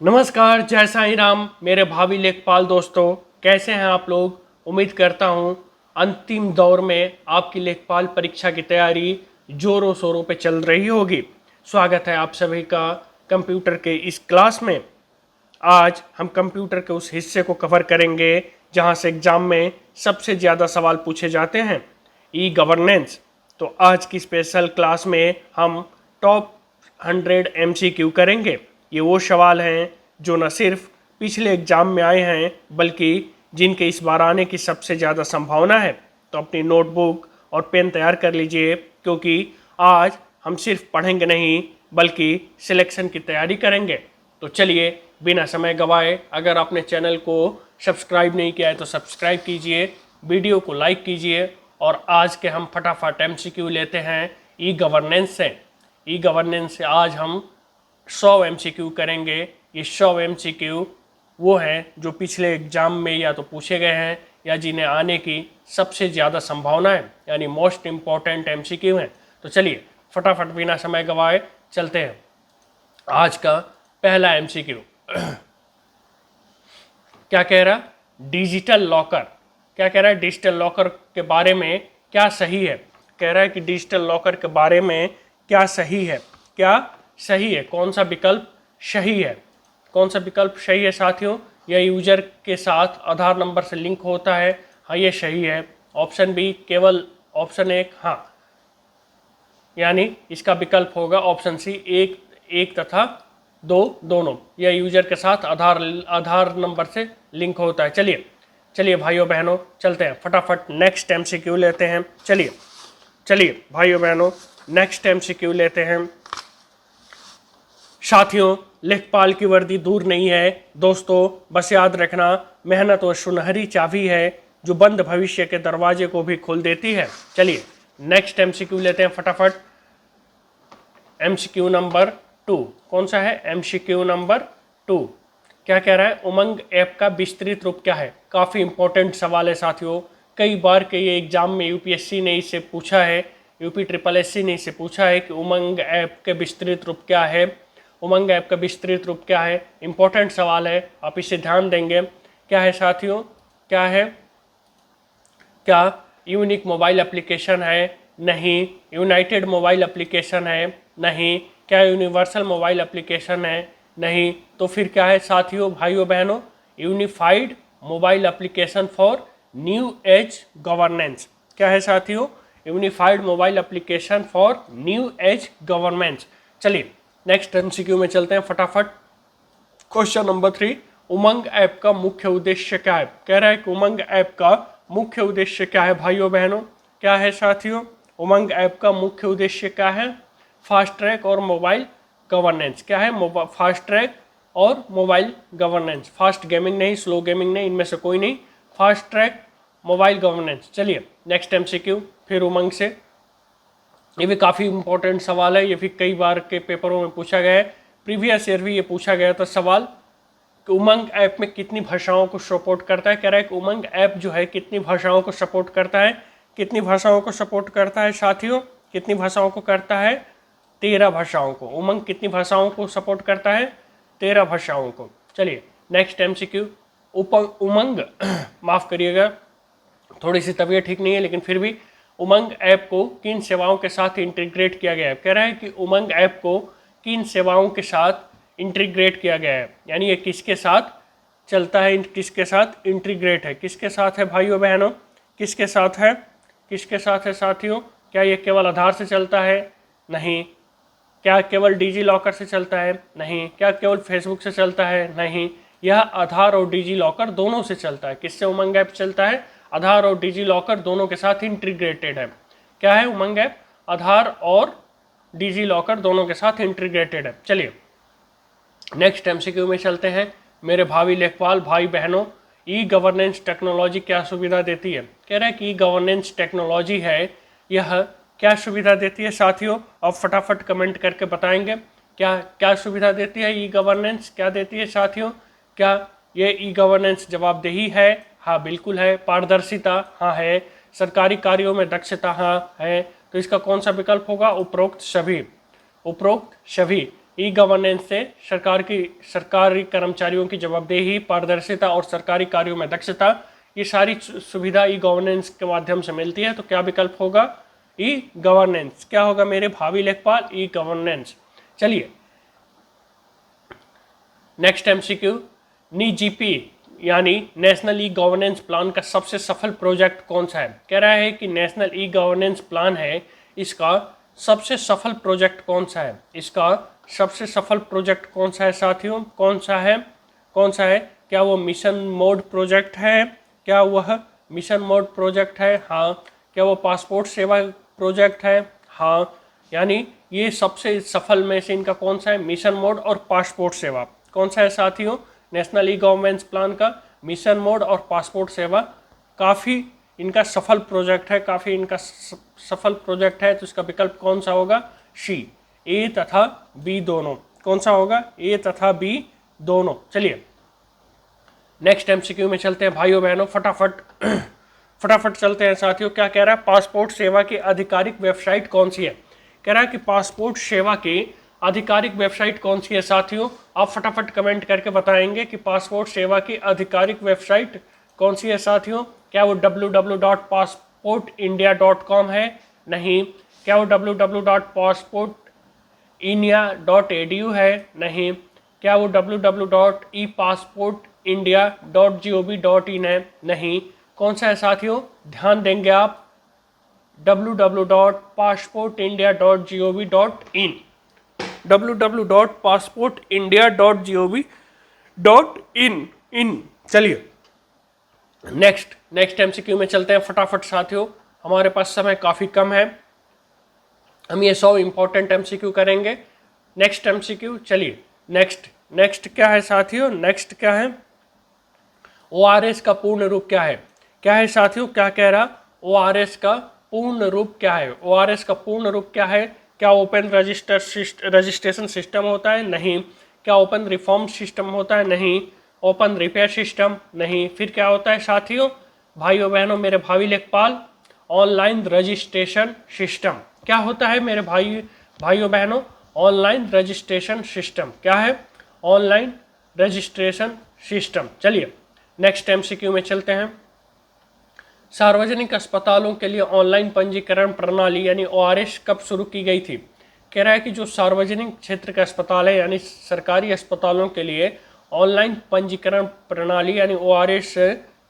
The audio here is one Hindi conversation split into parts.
नमस्कार, जय साईं राम मेरे भावी लेखपाल दोस्तों, कैसे हैं आप लोग। उम्मीद करता हूं अंतिम दौर में आपकी लेखपाल परीक्षा की तैयारी जोरों शोरों पे चल रही होगी। स्वागत है आप सभी का कंप्यूटर के इस क्लास में। आज हम कंप्यूटर के उस हिस्से को कवर करेंगे जहां से एग्जाम में सबसे ज़्यादा सवाल पूछे जाते हैं, ई गवर्नेंस। तो आज की स्पेशल क्लास में हम टॉप 100 MCQ करेंगे। ये वो सवाल हैं जो न सिर्फ पिछले एग्जाम में आए हैं बल्कि जिनके इस बार आने की सबसे ज़्यादा संभावना है। तो अपनी नोटबुक और पेन तैयार कर लीजिए, क्योंकि आज हम सिर्फ पढ़ेंगे नहीं बल्कि सिलेक्शन की तैयारी करेंगे। तो चलिए बिना समय गवाए, अगर आपने चैनल को सब्सक्राइब नहीं किया है तो सब्सक्राइब कीजिए, वीडियो को लाइक कीजिए। और आज के हम फटाफट MCQ लेते हैं ई गवर्नेंस से। ई गवर्नेंस से आज हम 100 MCQ करेंगे। ये 100 MCQ वो हैं जो पिछले एग्जाम में या तो पूछे गए हैं या जिन्हें आने की सबसे ज़्यादा संभावना है, यानी मोस्ट इम्पॉर्टेंट MCQ हैं। तो चलिए फटाफट बिना समय गवाए चलते हैं। आज का पहला MCQ क्या कह रहा, डिजिटल लॉकर। क्या कह रहा है, डिजिटल लॉकर के बारे में क्या सही है। कह रहा है कि डिजिटल लॉकर के बारे में क्या सही है, क्या सही है, कौन सा विकल्प सही है। कौन सा विकल्प सही है साथियों, यह यूजर के साथ आधार नंबर से लिंक होता है। हाँ, ये सही है। ऑप्शन बी केवल ऑप्शन एक, हाँ, यानी इसका विकल्प होगा ऑप्शन सी, एक तथा दो दोनों। यह यूजर के साथ आधार नंबर से लिंक होता है। चलिए भाइयों बहनों चलते हैं फटाफट नेक्स्ट MCQ लेते हैं। चलिए भाइयों बहनों नेक्स्ट MCQ लेते हैं। साथियों, लेखपाल की वर्दी दूर नहीं है दोस्तों, बस याद रखना मेहनत और सुनहरी चाबी है जो बंद भविष्य के दरवाजे को भी खोल देती है। चलिए नेक्स्ट MCQ लेते हैं फटाफट। MCQ नंबर 2 कौन सा है, MCQ नंबर 2 क्या कह रहा है, उमंग ऐप का विस्तृत रूप क्या है। काफ़ी इंपॉर्टेंट सवाल है साथियों, कई बार के ये एग्जाम में UPSC ने इससे पूछा है, UPSSC ने इससे पूछा है कि उमंग ऐप के विस्तृत रूप क्या है। उमंग ऐप का विस्तृत रूप क्या है, इंपॉर्टेंट सवाल है, आप इसे ध्यान देंगे। क्या है साथियों, क्या है, क्या यूनिक मोबाइल एप्लीकेशन है, नहीं। यूनाइटेड मोबाइल एप्लीकेशन है, नहीं। क्या यूनिवर्सल मोबाइल एप्लीकेशन है, नहीं। तो फिर क्या है साथियों भाइयों बहनों, unified mobile application for new age governance. क्या है साथियों, unified mobile application for new age governance. चलिए नेक्स्ट MCQ में चलते हैं फटाफट। क्वेश्चन नंबर 3, उमंग ऐप का मुख्य उद्देश्य क्या है। कह रहा है कि उमंग ऐप का मुख्य उद्देश्य क्या है भाइयों बहनों, क्या है साथियों, उमंग ऐप का मुख्य उद्देश्य क्या है। फास्ट ट्रैक और मोबाइल गवर्नेंस। क्या है, फास्ट ट्रैक और मोबाइल गवर्नेंस। फास्ट गेमिंग नहीं, स्लो गेमिंग नहीं, इनमें से कोई नहीं, फास्ट ट्रैक मोबाइल गवर्नेंस। चलिए नेक्स्ट MCQ फिर उमंग से। ये भी काफ़ी इंपॉर्टेंट सवाल है, ये भी कई बार के पेपरों में पूछा गया है, प्रीवियस ईयर भी ये पूछा गया था सवाल कि उमंग ऐप में कितनी भाषाओं को सपोर्ट करता है। कह रहा है कि उमंग ऐप जो है कितनी भाषाओं को सपोर्ट करता है। कितनी भाषाओं को सपोर्ट करता है साथियों, कितनी भाषाओं को करता है, 13 भाषाओं को। उमंग कितनी भाषाओं को सपोर्ट करता है, 13 भाषाओं को। चलिए नेक्स्ट MCQ उमंग माफ़ करिएगा, थोड़ी सी तबीयत ठीक नहीं है, लेकिन फिर भी उमंग ऐप को किन सेवाओं के साथ इंटीग्रेट किया गया है। कह रहा है कि उमंग ऐप को किन सेवाओं के साथ इंटीग्रेट किया गया है, यानी ये किसके साथ चलता है, किसके साथ इंटीग्रेट है, किसके साथ है भाइयों बहनों, किसके साथ है, किसके साथ है साथियों। क्या ये केवल आधार से चलता है, नहीं। क्या केवल डिजी लॉकर से चलता है, नहीं। क्या केवल फेसबुक से चलता है, नहीं। यह आधार और डिजी लॉकर दोनों से चलता है। किससे उमंग ऐप चलता है, आधार और डिजी लॉकर दोनों के साथ इंटीग्रेटेड है। क्या है उमंग ऐप, आधार और डिजी लॉकर दोनों के साथ इंटीग्रेटेड है। चलिए नेक्स्ट MCQ में चलते हैं मेरे भावी लेखपाल भाई बहनों। ई गवर्नेंस टेक्नोलॉजी क्या सुविधा देती है। कह रहा है कि ई गवर्नेंस टेक्नोलॉजी है, यह क्या सुविधा देती है साथियों, आप फटाफट कमेंट करके बताएंगे क्या क्या सुविधा देती है ई गवर्नेंस, क्या देती है साथियों। क्या ये ई गवर्नेंस जवाबदेही है, हाँ बिल्कुल है। पारदर्शिता, हाँ है। सरकारी कार्यों में दक्षता, हाँ है। तो इसका कौन सा विकल्प होगा, उपरोक्त सभी। उपरोक्त सभी ई गवर्नेंस से सरकारी कर्मचारियों की जवाबदेही, पारदर्शिता और सरकारी कार्यों में दक्षता, ये सारी सुविधा ई गवर्नेंस के माध्यम से मिलती है। तो क्या विकल्प होगा? E governance. क्या होगा मेरे भावी लेखपाल? E governance. चलिए नेक्स्ट एमसीक्यू, NEGP यानी नेशनल ई गवर्नेंस प्लान का सबसे सफल प्रोजेक्ट कौन सा है? कह रहा है कि नेशनल ई गवर्नेंस प्लान है, इसका सबसे सफल प्रोजेक्ट कौन सा है? इसका सबसे सफल प्रोजेक्ट कौन सा है साथियों? कौन सा है? कौन सा है? क्या वो मिशन मोड प्रोजेक्ट है? क्या वह मिशन मोड प्रोजेक्ट है? हाँ। क्या वो पासपोर्ट सेवा प्रोजेक्ट है? हाँ। यानी ये सबसे सफल में से इनका कौन सा है? मिशन मोड और पासपोर्ट सेवा। कौन सा है साथियों? नेशनल ई गवर्नेंस प्लान का मिशन मोड और पासपोर्ट सेवा काफ़ी इनका सफल प्रोजेक्ट है, काफ़ी इनका सफल प्रोजेक्ट है। तो इसका विकल्प कौन सा होगा? सी, ए तथा बी दोनों। कौन सा होगा? ए तथा बी दोनों। चलिए नेक्स्ट एमसीक्यू में चलते हैं भाइयों बहनों, फटाफट फटाफट चलते हैं साथियों। क्या कह रहा है? पासपोर्ट सेवा की आधिकारिक वेबसाइट कौन सी है? कह रहा है कि पासपोर्ट सेवा की आधिकारिक वेबसाइट कौन सी है साथियों? आप फटाफट कमेंट करके बताएंगे कि पासपोर्ट सेवा की आधिकारिक वेबसाइट कौन सी है साथियों? क्या वो www.passportindia.com है? नहीं। क्या वो www.passportinia.edu है? नहीं। क्या वो www.epassportindia.gov.in है? नहीं। कौन सा है साथियों? ध्यान देंगे आप, www.passportindia.gov.in, www.passportindia.gov.in। चलिए नेक्स्ट एमसीक्यू में चलते हैं फटाफट साथियों, हमारे पास समय काफ़ी कम है, हम ये 100 इंपॉर्टेंट एमसीक्यू करेंगे। नेक्स्ट एमसीक्यू, चलिए नेक्स्ट क्या है साथियों? नेक्स्ट क्या है? ORS का पूर्ण रूप क्या है? क्या है साथियों? क्या कह रहा? ORS का पूर्ण रूप क्या है? ORS का पूर्ण रूप क्या है? क्या ओपन रजिस्ट्रेशन सिस्टम होता है? नहीं। क्या ओपन रिफॉर्म सिस्टम होता है? नहीं। Open repair system? नहीं। फिर क्या होता है साथियों, भाइयों बहनों, मेरे भावी लेखपाल? Online registration system. क्या होता है मेरे भाइयों बहनों? Online registration system. क्या है? Online registration system. चलिए नेक्स्ट एमसीक्यू में चलते हैं। सार्वजनिक अस्पतालों के लिए ऑनलाइन पंजीकरण प्रणाली यानी ORS कब शुरू की गई थी? कह रहा है कि जो सार्वजनिक क्षेत्र के अस्पताल है यानी सरकारी अस्पतालों के लिए ऑनलाइन पंजीकरण प्रणाली यानी ORS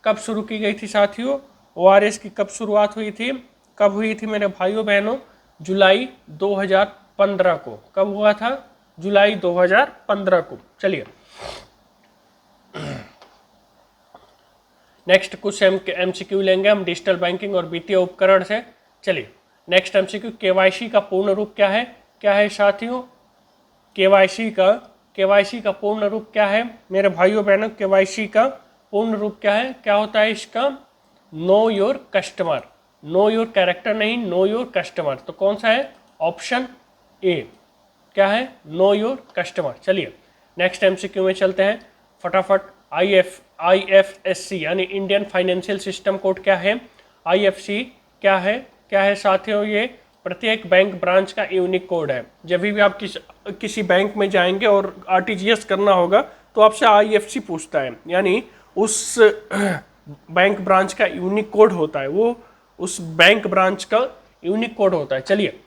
कब शुरू की गई थी साथियों? ORS की कब शुरुआत हुई थी? कब हुई थी मेरे भाइयों बहनों? जुलाई 2015 को। कब हुआ था? जुलाई 2015 को। चलिए नेक्स्ट कुछ एमसीक्यू लेंगे हम डिजिटल बैंकिंग और वित्तीय उपकरण से। चलिए नेक्स्ट एमसीक्यू, केवाईसी का पूर्ण रूप क्या है? क्या है साथियों? केवाईसी का पूर्ण रूप क्या है मेरे भाइयों बहनों? केवाईसी का पूर्ण रूप क्या है? क्या होता है इसका? Know your customer. Know your character नहीं, नो योर कस्टमर। तो कौन सा है? Option A. क्या है? Know your customer. चलिए नेक्स्ट एमसीक्यू में चलते हैं फटाफट। IFSC यानी इंडियन फाइनेंशियल सिस्टम कोड क्या है? IFC क्या है? क्या है साथियों? ये प्रत्येक बैंक ब्रांच का यूनिक कोड है। जब भी आप किसी बैंक में जाएंगे और RTGS करना होगा तो आपसे IFC पूछता है, यानी उस बैंक ब्रांच का यूनिक कोड होता है, वो उस बैंक ब्रांच का यूनिक कोड होता है। चलिए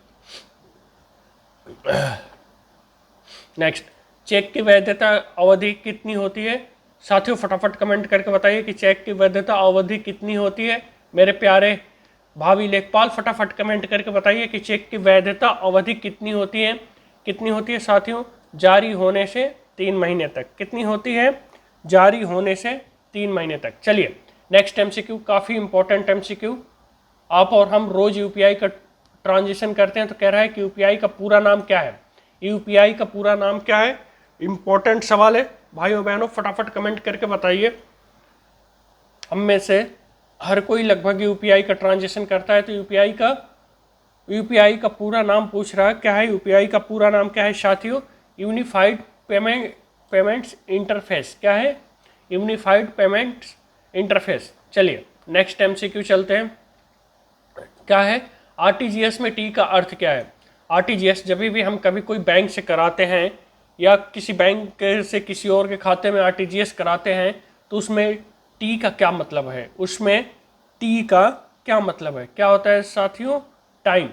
नेक्स्ट, चेक की वैधता अवधि कितनी होती है साथियों? फटाफट कमेंट करके बताइए कि चेक की वैधता अवधि कितनी होती है मेरे प्यारे भावी लेखपाल? फटाफट कमेंट करके बताइए कि चेक की वैधता अवधि कितनी होती है? कितनी होती है साथियों? जारी होने से 3 महीने तक। कितनी होती है? जारी होने से 3 महीने तक। चलिए नेक्स्ट एमसीक्यू, काफ़ी इंपॉर्टेंट एमसीक्यू। आप और हम रोज UPI का ट्रांजेक्शन करते हैं, तो कह रहा है कि UPI का पूरा नाम क्या है? UPI का पूरा नाम क्या है? इंपॉर्टेंट सवाल है भाइयों बहनों, फटाफट कमेंट करके बताइए। हम में से हर कोई लगभग UPI का ट्रांजेक्शन करता है, तो UPI का पूरा नाम पूछ रहा है। क्या है UPI का पूरा नाम? क्या है साथियों? Unified payments interface. क्या है? Unified payments interface. चलिए नेक्स्ट MCQ चलते हैं। क्या है? RTGS में T का अर्थ क्या है? RTGS जब भी हम कभी कोई बैंक से कराते हैं या किसी बैंक से किसी और के खाते में आरटीजीएस कराते हैं तो उसमें टी का क्या मतलब है, उसमें टी का क्या मतलब है, क्या होता है साथियों, टाइम।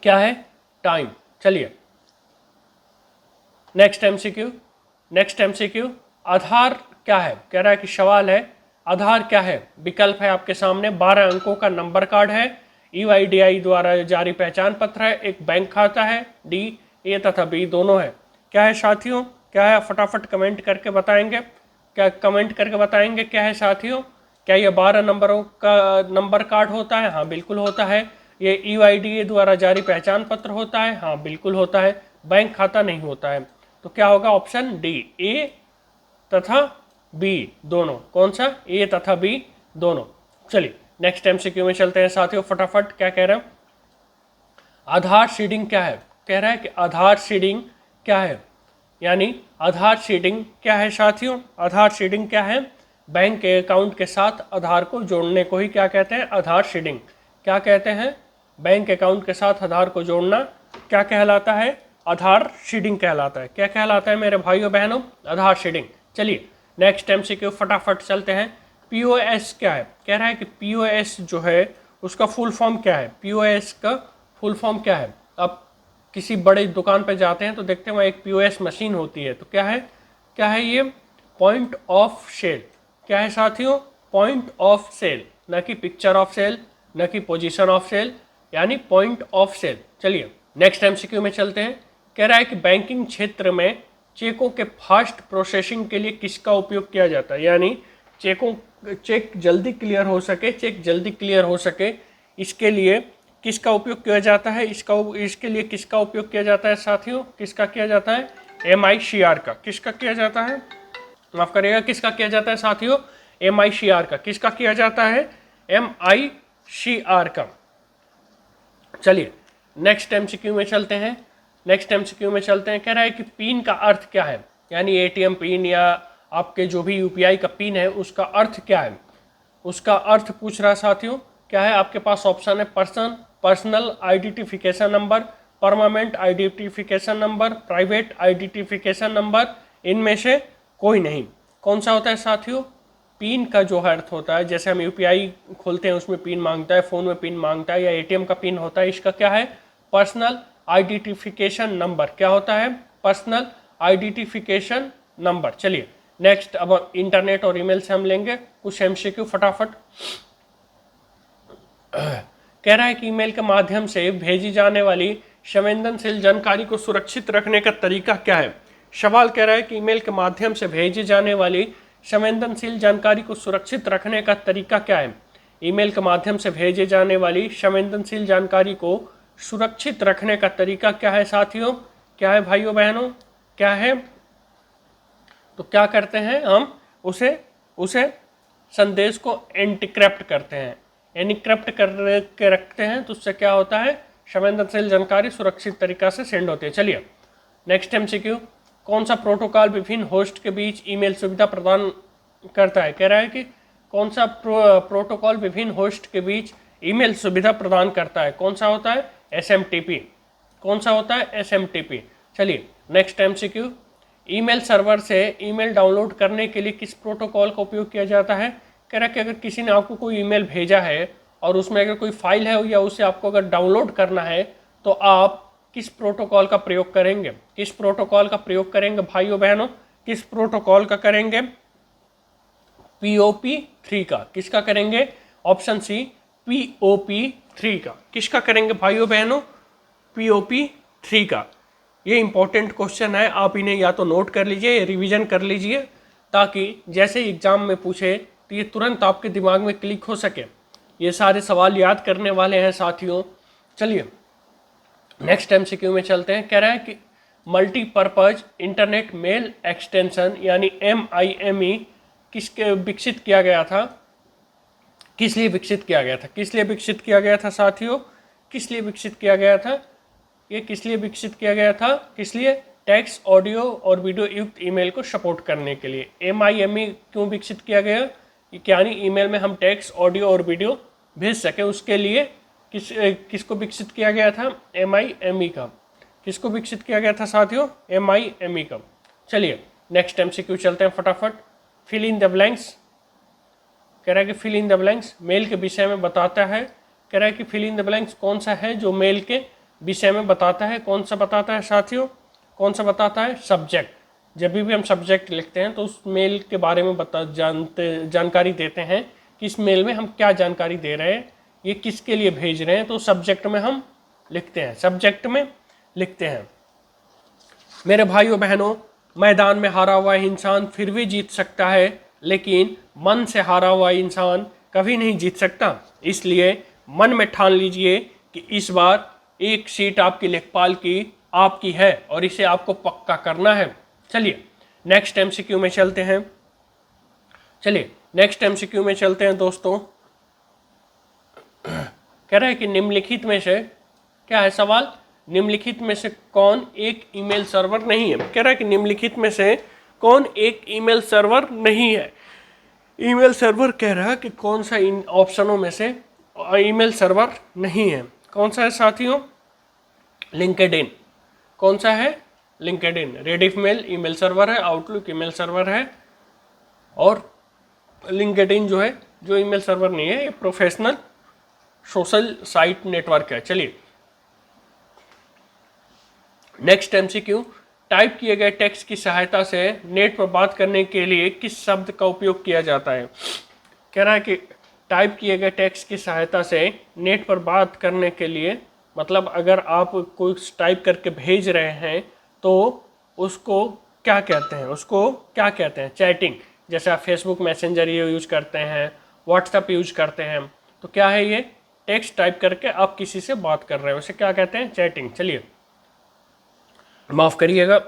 क्या है, टाइम। चलिए नेक्स्ट एमसीक्यू, आधार क्या है, कह रहा है कि सवाल है आधार क्या है। विकल्प है आपके सामने, 12 अंकों का नंबर कार्ड है, यूआईडीआई द्वारा जारी पहचान पत्र है, एक बैंक खाता है, डी ए तथा बी दोनों है। क्या है साथियों, क्या है, फटाफट कमेंट करके बताएंगे, क्या है साथियों। क्या ये 12 नंबरों का नंबर कार्ड होता है, हाँ बिल्कुल होता है। ये यूआईडीए द्वारा जारी पहचान पत्र होता है, हाँ बिल्कुल होता है। बैंक खाता नहीं होता है, तो क्या होगा ऑप्शन डी, ए तथा बी दोनों। कौन सा, ए तथा बी दोनों। चलिए नेक्स्ट एमसीक्यू में चलते हैं साथियों, फटाफट क्या कह रहे हैं। आधार सीडिंग क्या है, कह रहा है कि आधार सीडिंग क्या है, यानी आधार सीडिंग क्या है साथियों, आधार सीडिंग क्या है, बैंक के अकाउंट के साथ आधार को जोड़ने को ही क्या कहते हैं, आधार सीडिंग। क्या कहते हैं, बैंक अकाउंट के साथ आधार को जोड़ना क्या कहलाता है, आधार सीडिंग कहलाता है। क्या कहलाता है मेरे भाइयों बहनों, आधार सीडिंग। चलिए नेक्स्ट एमसीक्यू फटाफट चलते हैं। पीओएस क्या है, कह रहा है कि पीओएस जो है उसका फुल फॉर्म क्या है, पीओएस का फुल फॉर्म क्या है। अब किसी बड़े दुकान पे जाते हैं तो देखते हैं वहाँ एक पीओएस मशीन होती है, तो क्या है ये, पॉइंट ऑफ सेल। क्या है साथियों, पॉइंट ऑफ सेल, न कि पिक्चर ऑफ सेल, न कि पोजीशन ऑफ सेल, यानी पॉइंट ऑफ सेल। चलिए नेक्स्ट एमसीक्यू में चलते हैं। कह रहा है कि बैंकिंग क्षेत्र में चेकों के फास्ट प्रोसेसिंग के लिए किसका उपयोग किया जाता है, यानी चेक जल्दी क्लियर हो सके, इसके लिए किसका उपयोग किया जाता है, इसके लिए किसका उपयोग किया जाता है साथियों, किसका किया जाता है, MICR का। किसका किया जाता है, माफ करिएगा, किसका किया जाता है साथियों, MICR का। किसका किया जाता है, MICR का। चलिए नेक्स्ट एमसीक्यू में चलते हैं, कह रहा है कि पिन का अर्थ क्या है, यानी ATM पिन या आपके जो भी UPI का पिन है उसका अर्थ क्या है, उसका अर्थ पूछ रहा साथियों। क्या है, आपके पास ऑप्शन है personal identification number, permanent identification number, private identification number, इनमें से कोई नहीं। कौन सा होता है साथियों, पिन का जो अर्थ होता है, जैसे हम UPI खोलते हैं उसमें पिन मांगता है, फ़ोन में पिन मांगता है, या ATM का पिन होता है, इसका क्या है, पर्सनल आइडेंटिफिकेशन नंबर। क्या होता है, पर्सनल आइडेंटिफिकेशन नंबर। चलिए नेक्स्ट, अब इंटरनेट और ईमेल से हम लेंगे कुछ MCQ फटाफट। कह रहा है कि ईमेल के माध्यम से भेजी जाने वाली संवेदनशील जानकारी को सुरक्षित रखने का तरीका क्या है। सवाल कह रहा है कि ईमेल के माध्यम से भेजी जाने वाली संवेदनशील जानकारी को सुरक्षित रखने का तरीका क्या है। ईमेल के माध्यम से भेजे जाने वाली संवेदनशील जानकारी को सुरक्षित रखने का तरीका क्या है साथियों, क्या है भाइयों बहनों, क्या है, तो क्या करते हैं हम, उसे संदेश को एनक्रिप्ट करते हैं, एनक्रिप्ट करके रखते हैं, तो उससे क्या होता है, संवेदनशील जानकारी सुरक्षित तरीका से सेंड होती है। चलिए नेक्स्ट MCQ, कौन सा प्रोटोकॉल विभिन्न होस्ट के बीच ईमेल सुविधा प्रदान करता है। कह रहा है कि कौन सा प्रोटोकॉल विभिन्न होस्ट के बीच ईमेल सुविधा प्रदान करता है, कौन सा होता है, SMTP। कौन सा होता है, SMTP। चलिए नेक्स्ट MCQ, ईमेल सर्वर से ईमेल डाउनलोड करने के लिए किस प्रोटोकॉल का उपयोग किया जाता है। कह रहा है कि अगर किसी ने आपको कोई ईमेल भेजा है और उसमें अगर कोई फाइल है या उसे आपको अगर डाउनलोड करना है तो आप किस प्रोटोकॉल का प्रयोग करेंगे, किस प्रोटोकॉल का प्रयोग करेंगे भाइयों बहनों, किस प्रोटोकॉल का करेंगे, POP3 का। किसका करेंगे, ऑप्शन सी, POP3 का। किसका करेंगे भाइयों बहनों, POP3 का। ये इंपॉर्टेंट क्वेश्चन है, आप इन्हें या तो नोट कर लीजिए, रिवीजन कर लीजिए, ताकि जैसे एग्जाम में पूछे तो ये तुरंत आपके दिमाग में क्लिक हो सके। ये सारे सवाल याद करने वाले हैं साथियों। चलिए नेक्स्ट MCQ में चलते हैं। कह रहा है कि मल्टीपर्पज इंटरनेट मेल एक्सटेंशन यानी MIME किसके विकसित किया गया था, किस लिए विकसित किया गया था, किस लिए विकसित किया गया था साथियों, किस लिए विकसित किया गया था, ये किस लिए विकसित किया गया था, किस लिए, टेक्स्ट, ऑडियो और वीडियो युक्त ईमेल को सपोर्ट करने के लिए। MIME क्यों विकसित किया गया, यानी ईमेल में हम टेक्स्ट, ऑडियो और वीडियो भेज सके, उसके लिए किसको विकसित किया गया था? MIME का। किसको विकसित किया गया था साथियों? MIME का। चलिए नेक्स्ट MCQ चलते हैं फटाफट। Fill in the blanks. कह रहा है कि fill in the blanks mail के विषय में बताता है। कह रहा है कि फिल इन द ब्लैंक्स कौन सा है जो मेल के विषय में बताता है? कौन सा बताता है साथियों? कौन सा बताता है? सब्जेक्ट। जब भी हम सब्जेक्ट लिखते हैं तो उस मेल के बारे में जानकारी देते हैं कि इस मेल में हम क्या जानकारी दे रहे हैं, ये किसके लिए भेज रहे हैं, तो सब्जेक्ट में हम लिखते हैं, सब्जेक्ट में लिखते हैं। मेरे भाइयों बहनों, मैदान में हारा हुआ इंसान फिर भी जीत सकता है, लेकिन मन से हारा हुआ इंसान कभी नहीं जीत सकता। इसलिए मन में ठान लीजिए कि इस बार एक सीट आपकी लेखपाल की आपकी है और इसे आपको पक्का करना है। चलिए नेक्स्ट MCQ में चलते हैं। चलिए नेक्स्ट MCQ में चलते हैं दोस्तों। कह रहा है कि निम्नलिखित में से, क्या है सवाल? निम्नलिखित में से कौन एक ईमेल सर्वर नहीं है? कह रहा है कि निम्नलिखित में से कौन एक ईमेल सर्वर नहीं है? ईमेल सर्वर कह रहा है कि कौन सा इन ऑप्शनों में से ईमेल सर्वर नहीं है? कौन सा है साथियों? लिंक्डइन। कौन सा है? लिंक्डइन। रेडिफमेल ईमेल सर्वर है, आउटलुक ईमेल सर्वर है, और लिंक्डइन जो है, जो ईमेल सर्वर नहीं है, ये प्रोफेशनल सोशल साइट नेटवर्क है। चलिए नेक्स्ट MCQ। टाइप किए गए टेक्स्ट की सहायता से नेट पर बात करने के लिए किस शब्द का उपयोग किया जाता है? कह रहा है कि टाइप किए गए टेक्स्ट की सहायता से नेट पर बात करने के लिए, मतलब अगर आप कोई टाइप करके भेज रहे हैं तो उसको क्या कहते हैं? उसको क्या कहते हैं? चैटिंग। जैसे आप फेसबुक मैसेंजर ये यूज करते हैं, व्हाट्सएप यूज करते हैं, तो क्या है ये? टेक्स्ट टाइप करके आप किसी से बात कर रहे हो, उसे क्या कहते हैं? चैटिंग। चलिए माफ़ करिएगा,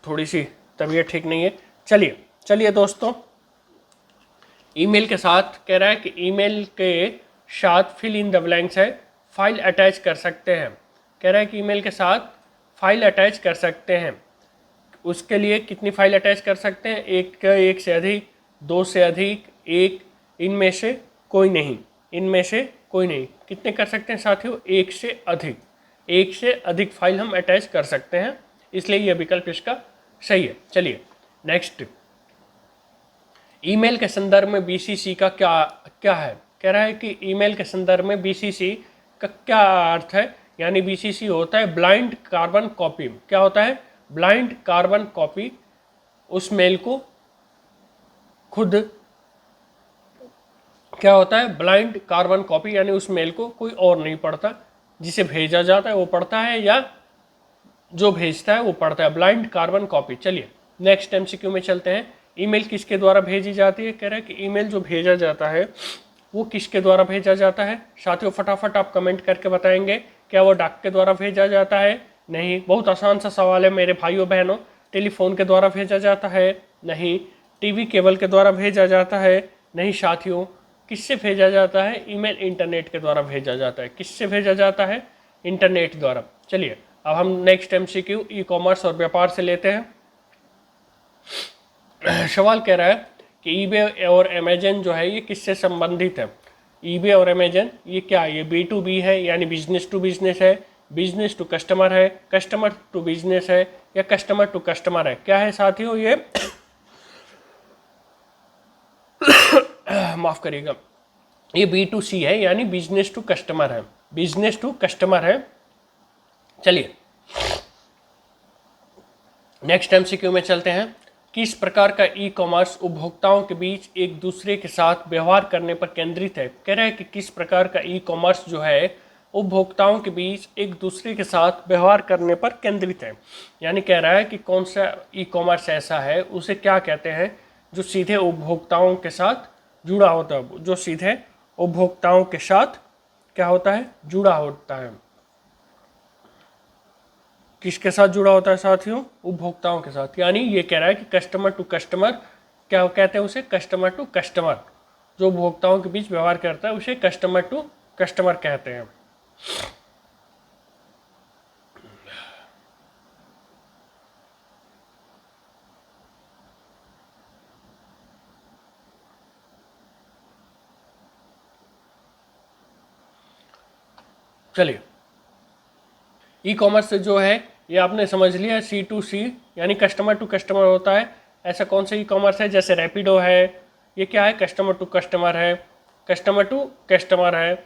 थोड़ी सी तबीयत ठीक नहीं है। चलिए चलिए दोस्तों, ईमेल के साथ कह रहा है कि ईमेल के साथ फिल इन द ब्लैंक्स है, फाइल अटैच कर सकते हैं। कह रहा है कि ईमेल के साथ फाइल अटैच कर सकते हैं। उसके लिए कितनी फाइल अटैच कर सकते हैं? एक से अधिक, दो से अधिक, एक, इनमें से कोई नहीं, इनमें से कोई नहीं। कितने कर सकते हैं साथियों? एक से अधिक। एक से अधिक फाइल हम अटैच कर सकते हैं, इसलिए यह विकल्प इसका सही है। चलिए नेक्स्ट। ईमेल के संदर्भ में BCC का क्या क्या है? कह रहा है कि ईमेल के संदर्भ में BCC का क्या अर्थ है? यानी BCC होता है ब्लाइंड कार्बन कॉपी। क्या होता है? Blind carbon copy. उस मेल को खुद, क्या होता है? ब्लाइंड कार्बन कॉपी, यानी उस मेल को कोई और नहीं पढ़ता, जिसे भेजा जाता है वो पढ़ता है या जो भेजता है वो पढ़ता है। Blind carbon copy. चलिए नेक्स्ट MCQ में चलते हैं। ईमेल किसके द्वारा भेजी जाती है? कह रहा है कि ईमेल जो भेजा जाता है वो किसके द्वारा भेजा जाता है? साथियों फटाफट आप कमेंट करके बताएंगे, क्या वो डाक के द्वारा भेजा जाता है? नहीं। बहुत आसान सा सवाल है मेरे भाइयों बहनों। टेलीफोन के द्वारा भेजा जाता है? नहीं। टीवी केबल के द्वारा भेजा जाता है? नहीं साथियों। किससे भेजा जाता है? ईमेल इंटरनेट के द्वारा भेजा जाता है। किससे भेजा जाता है? इंटरनेट द्वारा। चलिए अब हम नेक्स्ट MCQ ई-कॉमर्स और व्यापार से लेते हैं। सवाल कह रहा है कि ईबे और अमेजन जो है ये किससे संबंधित है? ईबे और अमेजन ये क्या है? ये B2B है, यानी बिजनेस टू बिजनेस है, बिजनेस टू कस्टमर है, कस्टमर टू बिजनेस है, या कस्टमर टू कस्टमर है? क्या है साथियों ये? माफ करिएगा, ये B2C है, यानी बिजनेस टू कस्टमर है, बिजनेस टू कस्टमर है। चलिए नेक्स्ट MCQ में चलते हैं। किस प्रकार का ई-कॉमर्स उपभोक्ताओं के बीच एक दूसरे के साथ व्यवहार करने पर केंद्रित है? कह रहा है कि किस प्रकार का ई-कॉमर्स जो है उपभोक्ताओं के बीच एक दूसरे के साथ व्यवहार करने पर केंद्रित है। यानी कह रहा है कि कौन सा ई-कॉमर्स ऐसा है, उसे क्या कहते हैं, जो सीधे उपभोक्ताओं के साथ जुड़ा होता है, जो सीधे उपभोक्ताओं के साथ क्या होता है? जुड़ा होता है। किसके साथ जुड़ा होता है साथियों? उपभोक्ताओं के साथ। यानी ये कह रहा है कि कस्टमर टू कस्टमर, क्या कहते हैं उसे? Customer to customer. जो उपभोक्ताओं के बीच व्यवहार करता है उसे कस्टमर टू कस्टमर कहते हैं। चलिए, ई कॉमर्स जो है ये आपने समझ लिया, C2C यानी कस्टमर टू कस्टमर होता है। ऐसा कौन सा ई कॉमर्स है, जैसे रैपिडो है, ये क्या है, कस्टमर टू कस्टमर है, कस्टमर टू कस्टमर है।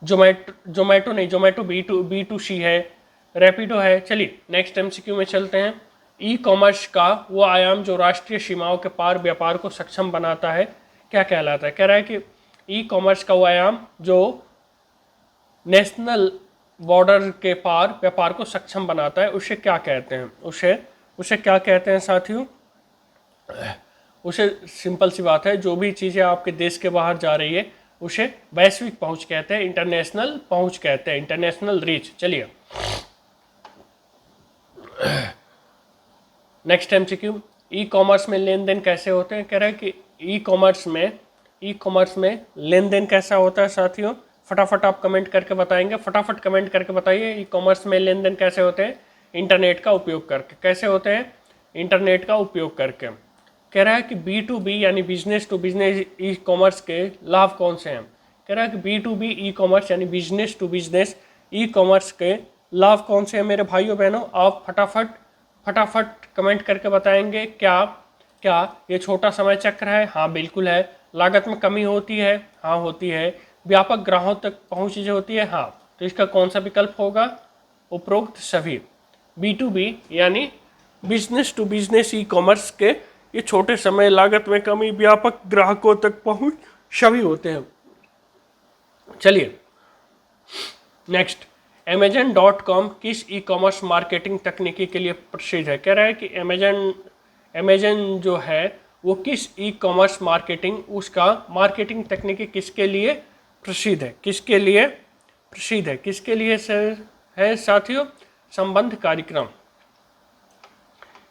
जोमेटो नहीं, जोमेटो B2C है, रैपिडो है। चलिए नेक्स्ट MCQ में चलते हैं। ई कॉमर्स का वो आयाम जो राष्ट्रीय सीमाओं के पार व्यापार को सक्षम बनाता है क्या कहलाता है? कह रहा है कि ई कॉमर्स का वो आयाम जो नेशनल बॉर्डर के पार व्यापार को सक्षम बनाता है उसे क्या कहते हैं? उसे क्या कहते हैं साथियों? उसे सिंपल सी बात है, जो भी चीज़ें आपके देश के बाहर जा रही है उसे वैश्विक पहुंच कहते हैं, इंटरनेशनल पहुंच कहते हैं, इंटरनेशनल रीच। चलिए नेक्स्ट MCQ, ई कॉमर्स में लेन देन कैसे होते हैं? कह रहा है कि ई कॉमर्स में लेन देन कैसा होता है साथियों? फटाफट आप कमेंट करके बताएंगे, फटाफट कमेंट करके बताइए। ई कॉमर्स में लेन देन कैसे होते हैं? इंटरनेट का उपयोग करके। कैसे होते हैं? इंटरनेट का उपयोग करके। कह रहा है कि B2B यानी business to business e commerce के लाभ कौन से हैं? कह रहा है कि B2B ई कॉमर्स यानी business to business e commerce के लाभ कौन से हैं मेरे भाइयों बहनों? आप फटाफट कमेंट करके बताएंगे। क्या ये छोटा समय चक्र है? हाँ बिल्कुल है। लागत में कमी होती है? हाँ होती है। व्यापक ग्राहकों तक पहुँच जो होती है? हाँ। तो इसका कौन सा विकल्प होगा? उपरोक्त सभी। B2B यानी business to business e commerce के ये छोटे समय, लागत में कमी, व्यापक ग्राहकों तक पहुँच सभी होते हैं। चलिए नेक्स्ट, Amazon.com किस ई कॉमर्स मार्केटिंग तकनीकी के लिए प्रसिद्ध है? कह रहा है कि Amazon जो है वो किस ई कॉमर्स मार्केटिंग, उसका मार्केटिंग तकनीकी किसके लिए प्रसिद्ध है? किसके लिए प्रसिद्ध है? किसके लिए है साथियों? संबंध कार्यक्रम।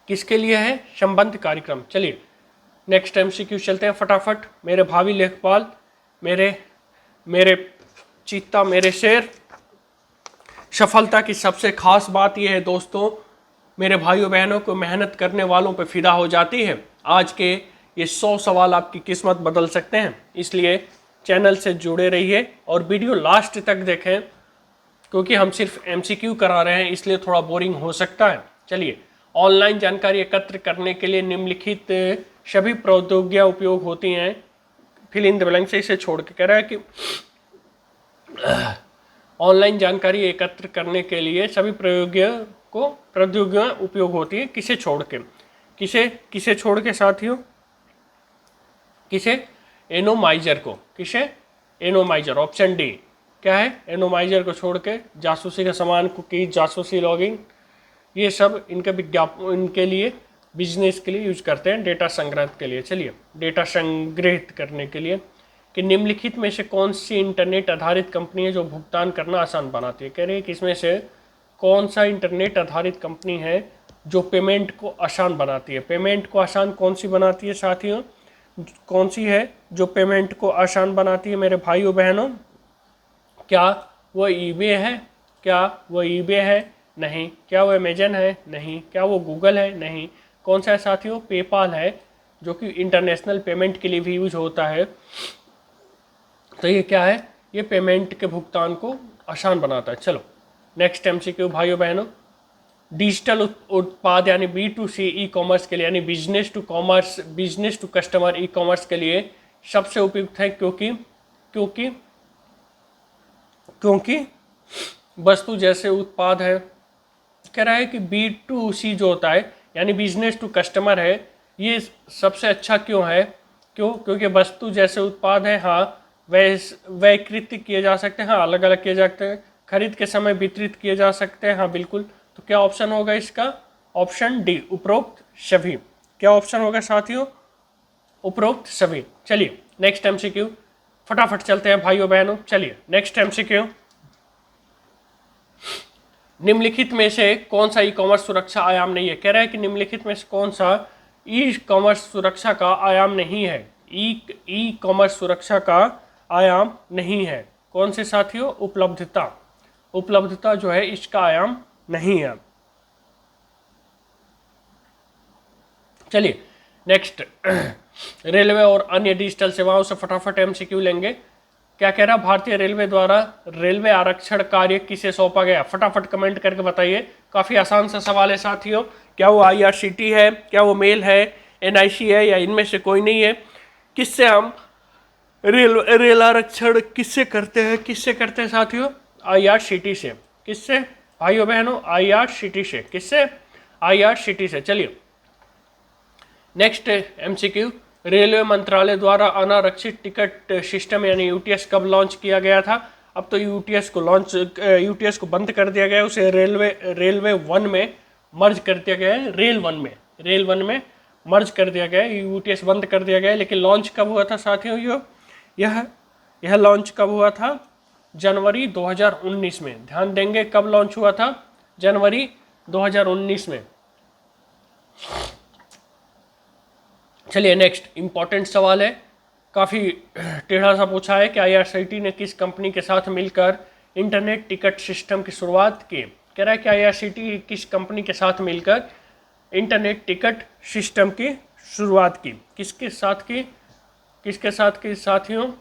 किसके लिए है? संबंध कार्यक्रम। चलिए नेक्स्ट MCQ चलते हैं फटाफट। मेरे भावी लेखपाल, मेरे चीता, मेरे शेर, सफलता की सबसे खास बात यह है दोस्तों, मेरे भाइयों बहनों को मेहनत करने वालों पर फिदा हो जाती है। आज के ये 100 सवाल आपकी किस्मत बदल सकते हैं, इसलिए चैनल से जुड़े रहिए और वीडियो लास्ट तक देखें, क्योंकि हम सिर्फ MCQ करा रहे हैं इसलिए थोड़ा बोरिंग हो सकता है। चलिए, ऑनलाइन जानकारी एकत्र करने के लिए निम्नलिखित सभी प्रौद्योगिकियां उपयोग होती हैं। फिल इन द ब्लैंक से इसे छोड़ के कह रहा है कि ऑनलाइन जानकारी एकत्र करने के लिए सभी प्रौद्योगिकियां उपयोग होती है। किसे छोड़ के? किसे छोड़ के साथियों? किसे? एनोमाइजर को। किसे? एनोमाइजर। ऑप्शन डी क्या है? एनोमाइजर को छोड़ के जासूसी का सामान, कुकीज, जासूसी लॉगिंग, ये सब इनके लिए बिजनेस के लिए यूज करते हैं, डेटा संग्रह के लिए। चलिए, डेटा संग्रहित करने के लिए कि निम्नलिखित में से कौन सी इंटरनेट आधारित कंपनी है जो भुगतान करना आसान बनाती है? कह रही है कि इसमें से कौन सा इंटरनेट आधारित कंपनी है जो पेमेंट को आसान बनाती है? पेमेंट को आसान कौन सी बनाती है साथियों? कौन सी है जो पेमेंट को आसान बनाती है मेरे भाइयों बहनों? क्या वो ईबे है? क्या वो ईबे है? नहीं। क्या वो अमेजन है? नहीं। क्या वो गूगल है? नहीं। कौन सा है साथियों? पेपाल है, जो कि इंटरनेशनल पेमेंट के लिए भी यूज होता है। तो ये क्या है? ये पेमेंट के भुगतान को आसान बनाता है। चलो नेक्स्ट MCQ भाइयों बहनों, डिजिटल उत्पाद यानी B2C ई कॉमर्स के लिए, यानी business to customer e commerce के लिए सबसे उपयुक्त है, क्योंकि वस्तु जैसे उत्पाद है। कह रहा है कि B2C जो होता है यानी बिजनेस टू कस्टमर है, ये सबसे अच्छा क्यों है? क्योंकि वस्तु जैसे उत्पाद है, हाँ वैकृत किए जा सकते हैं, हाँ अलग अलग किए जाते हैं, खरीद के समय वितरित किए जा सकते हैं, हाँ बिल्कुल। तो क्या ऑप्शन होगा इसका? ऑप्शन डी, उपरोक्त सभी। क्या ऑप्शन होगा साथियों? उपरोक्त सभी। चलिए नेक्स्ट MCQ फटाफट चलते हैं भाइयों बहनों। चलिए नेक्स्ट MCQ, निम्नलिखित में से कौन सा ई कॉमर्स सुरक्षा आयाम नहीं है? कह रहा है कि निम्नलिखित में से कौन सा ई कॉमर्स सुरक्षा का आयाम नहीं है? ई कॉमर्स सुरक्षा का आयाम नहीं है। कौन से साथियों? उपलब्धता जो है इसका आयाम नहीं है। चलिए नेक्स्ट, रेलवे और अन्य डिजिटल सेवाओं से फटाफट MCQ लेंगे। क्या कह रहा, भारतीय रेलवे द्वारा रेलवे आरक्षण कार्य किसे सौंपा गया? फटाफट कमेंट करके बताइए। काफी आसान सा सवाल है साथियों। क्या वो IRCT है, क्या वो मेल है, NIC है, या इनमें से कोई नहीं है? किससे हम रेल आरक्षण किससे करते हैं साथियों? IRCT से। किससे भाइयों बहनों? IRCT से। किससे? IRCT से। चलिए नेक्स्ट MCQ, रेलवे मंत्रालय द्वारा अनारक्षित टिकट सिस्टम यानी UTS कब लॉन्च किया गया था? अब तो UTS को बंद कर दिया गया, उसे रेलवे वन में मर्ज कर दिया गया है। रेल वन में मर्ज कर दिया गया है, UTS बंद कर दिया गया है। लेकिन लॉन्च कब हुआ था साथियों? यह लॉन्च कब हुआ था? जनवरी 2019 में। ध्यान देंगे कब लॉन्च हुआ था? जनवरी 2019 में। चलिए नेक्स्ट इंपॉर्टेंट सवाल है, काफ़ी टेढ़ा सा पूछा है कि IRCT ने किस कंपनी के साथ मिलकर इंटरनेट टिकट सिस्टम की शुरुआत की? कह रहा है कि IRCT किस कंपनी के साथ मिलकर इंटरनेट टिकट सिस्टम की शुरुआत की? किसके साथ की साथियों?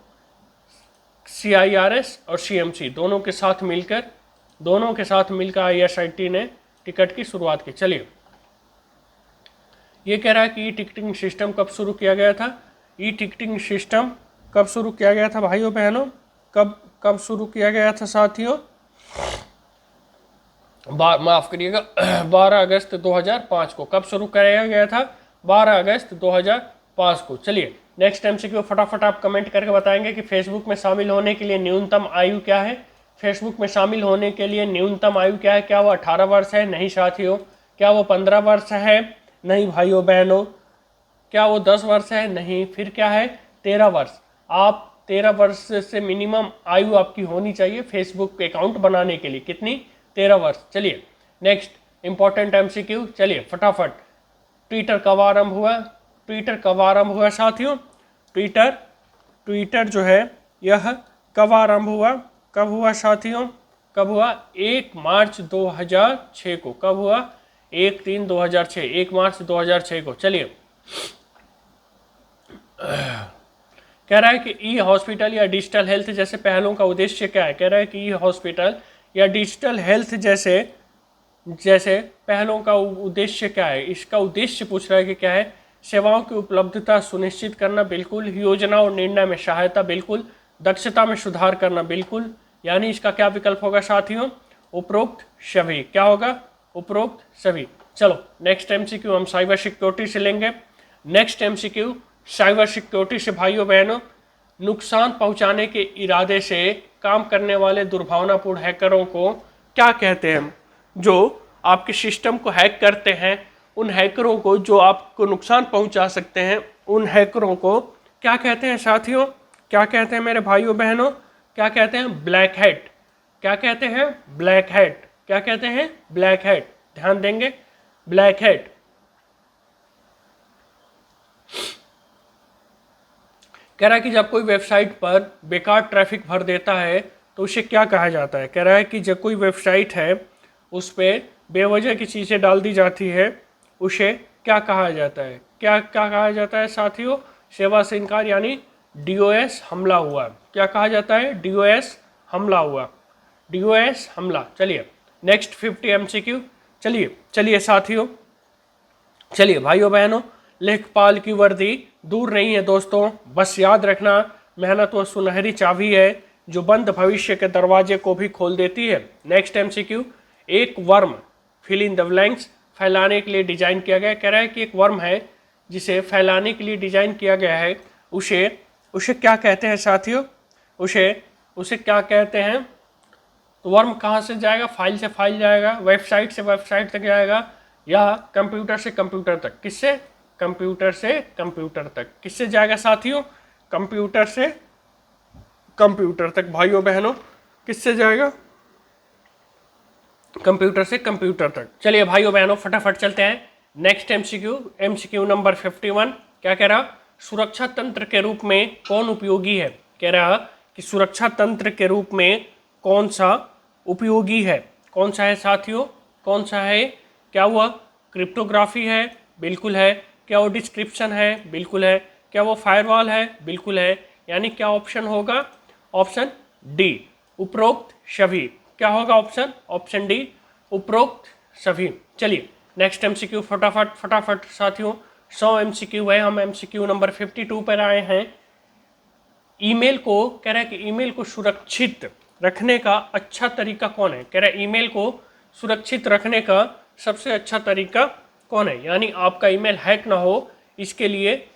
CIRS और CMC दोनों के साथ मिलकर IRCT ने टिकट की शुरुआत की। चलिए ये कह रहा है कि ई टिकटिंग सिस्टम कब शुरू किया गया था? ई टिकटिंग सिस्टम कब शुरू किया गया था भाइयों बहनों? कब शुरू किया गया था साथियों? माफ करिएगा 12 अगस्त 2005 को। कब शुरू किया गया था? 12 अगस्त 2005 को। चलिए नेक्स्ट MCQ, फटाफट आप कमेंट करके बताएंगे कि फेसबुक में शामिल होने के लिए न्यूनतम आयु क्या है? फेसबुक में शामिल होने के लिए न्यूनतम आयु क्या है? क्या वो 18 वर्ष है? नहीं साथियों। क्या वो 15 वर्ष है? नहीं भाइयों बहनों। क्या वो 10 वर्ष है? नहीं। फिर क्या है? 13 वर्ष। आप 13 वर्ष से मिनिमम आयु आपकी होनी चाहिए फेसबुक अकाउंट बनाने के लिए। कितनी? 13 वर्ष। चलिए नेक्स्ट इंपॉर्टेंट MCQ, चलिए फटाफट। ट्विटर कब आरंभ हुआ साथियों? ट्विटर जो है यह कब आरंभ हुआ? कब हुआ साथियों? कब हुआ? 1 मार्च 2006 को। कब हुआ? 1/3/2006, 1 मार्च 2006 को। चलिए कह रहा है कि ई हॉस्पिटल या डिजिटल हेल्थ जैसे पहलों का उद्देश्य क्या है? कह रहा है कि ई हॉस्पिटल या डिजिटल हेल्थ जैसे पहलों का उद्देश्य क्या है? इसका उद्देश्य पूछ रहा है कि क्या है? सेवाओं की उपलब्धता सुनिश्चित करना, बिल्कुल। योजना और निर्णय में सहायता, बिल्कुल। दक्षता में सुधार करना, बिल्कुल। यानी इसका क्या विकल्प होगा साथियों? उपरोक्त सभी। क्या होगा? उपरोक्त सभी। चलो नेक्स्ट MCQ हम साइबर सिक्योरिटी से लेंगे। नेक्स्ट MCQ साइबर सिक्योरिटी से भाइयों बहनों, नुकसान पहुंचाने के इरादे से काम करने वाले दुर्भावनापूर्ण हैकरों को क्या कहते हैं? जो आपके सिस्टम को हैक करते हैं, उन हैकरों को, जो आपको नुकसान पहुंचा सकते हैं, उन हैकरों को क्या कहते हैं साथियों? क्या कहते हैं मेरे भाइयों बहनों? क्या कहते हैं? Black hat. क्या कहते हैं? Black hat. क्या कहते हैं? Black hat. ध्यान देंगे, ब्लैक हैट। कह रहा है कि जब कोई वेबसाइट पर बेकार ट्रैफिक भर देता है तो उसे क्या कहा जाता है? कह रहा है कि जब कोई वेबसाइट है उस पर बेवजह की चीज़ें डाल दी जाती है, उसे क्या कहा जाता है? क्या कहा जाता है साथियों? सेवा से इनकार यानी DOS हमला हुआ। क्या कहा जाता है? DOS हमला हुआ। DOS हमला। चलिए नेक्स्ट 50 MCQ। चलिए साथियों, चलिए भाइयों बहनों, लेखपाल की वर्दी दूर नहीं है दोस्तों। बस याद रखना, मेहनत वो सुनहरी चाबी है जो बंद भविष्य के दरवाजे को भी खोल देती है। नेक्स्ट MCQ, एक worm fill in the blanks फैलाने के लिए डिजाइन किया गया। कह रहा है कि एक वर्म है जिसे फैलाने के लिए डिजाइन किया गया है, उसे क्या कहते हैं साथियों? उसे क्या कहते हैं? तो वर्म कहाँ से जाएगा? फाइल से फाइल जाएगा, वेबसाइट से वेबसाइट तक जाएगा, या कंप्यूटर से कंप्यूटर तक? किससे? कंप्यूटर से कंप्यूटर तक। किससे जाएगा साथियों? कंप्यूटर से कंप्यूटर तक। भाइयों बहनों, किससे जाएगा? कंप्यूटर से कंप्यूटर तक। चलिए भाइयों बहनों फटाफट चलते हैं नेक्स्ट MCQ नंबर 51। क्या कह रहा? सुरक्षा तंत्र के रूप में कौन उपयोगी है? कह रहा कि सुरक्षा तंत्र के रूप में कौन सा उपयोगी है? कौन सा है साथियों? कौन सा है? क्या वो क्रिप्टोग्राफी है? बिल्कुल है। क्या वो डिस्क्रिप्शन है? बिल्कुल है। क्या वो फायरवॉल है? बिल्कुल है। यानी क्या ऑप्शन होगा? ऑप्शन डी उपरोक्त सभी। क्या होगा ऑप्शन? ऑप्शन डी उपरोक्त सभी। चलिए नेक्स्ट एमसीक्यू फटाफट फटाफट साथियों, 100 एमसीक्यू है, हम एमसीक्यू नंबर 52 पर आए हैं। ईमेल को कह रहा है कि ईमेल को सुरक्षित रखने का अच्छा तरीका कौन है? कह रहा है ईमेल को सुरक्षित रखने का सबसे अच्छा तरीका कौन है, यानी आपका ईमेल हैक ना हो, इसके लिए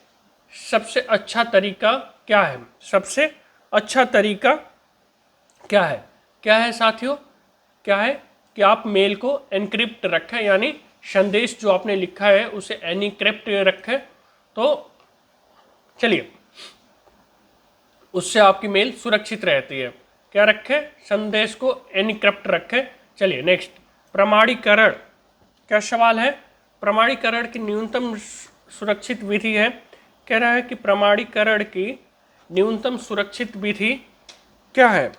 सबसे अच्छा तरीका क्या है? सबसे अच्छा तरीका क्या है? क्या है साथियों? क्या है कि आप मेल को एनक्रिप्ट रखें, यानी संदेश जो आपने लिखा है उसे एनक्रिप्ट रखें। तो चलिए उससे आपकी मेल सुरक्षित रहती है। क्या रखें? संदेश को एनक्रिप्ट रखें। चलिए नेक्स्ट, प्रमाणीकरण। क्या सवाल है? प्रमाणीकरण की न्यूनतम सुरक्षित विधि है। कह रहा है कि प्रमाणीकरण की न्यूनतम सुरक्षित विधि क्या है,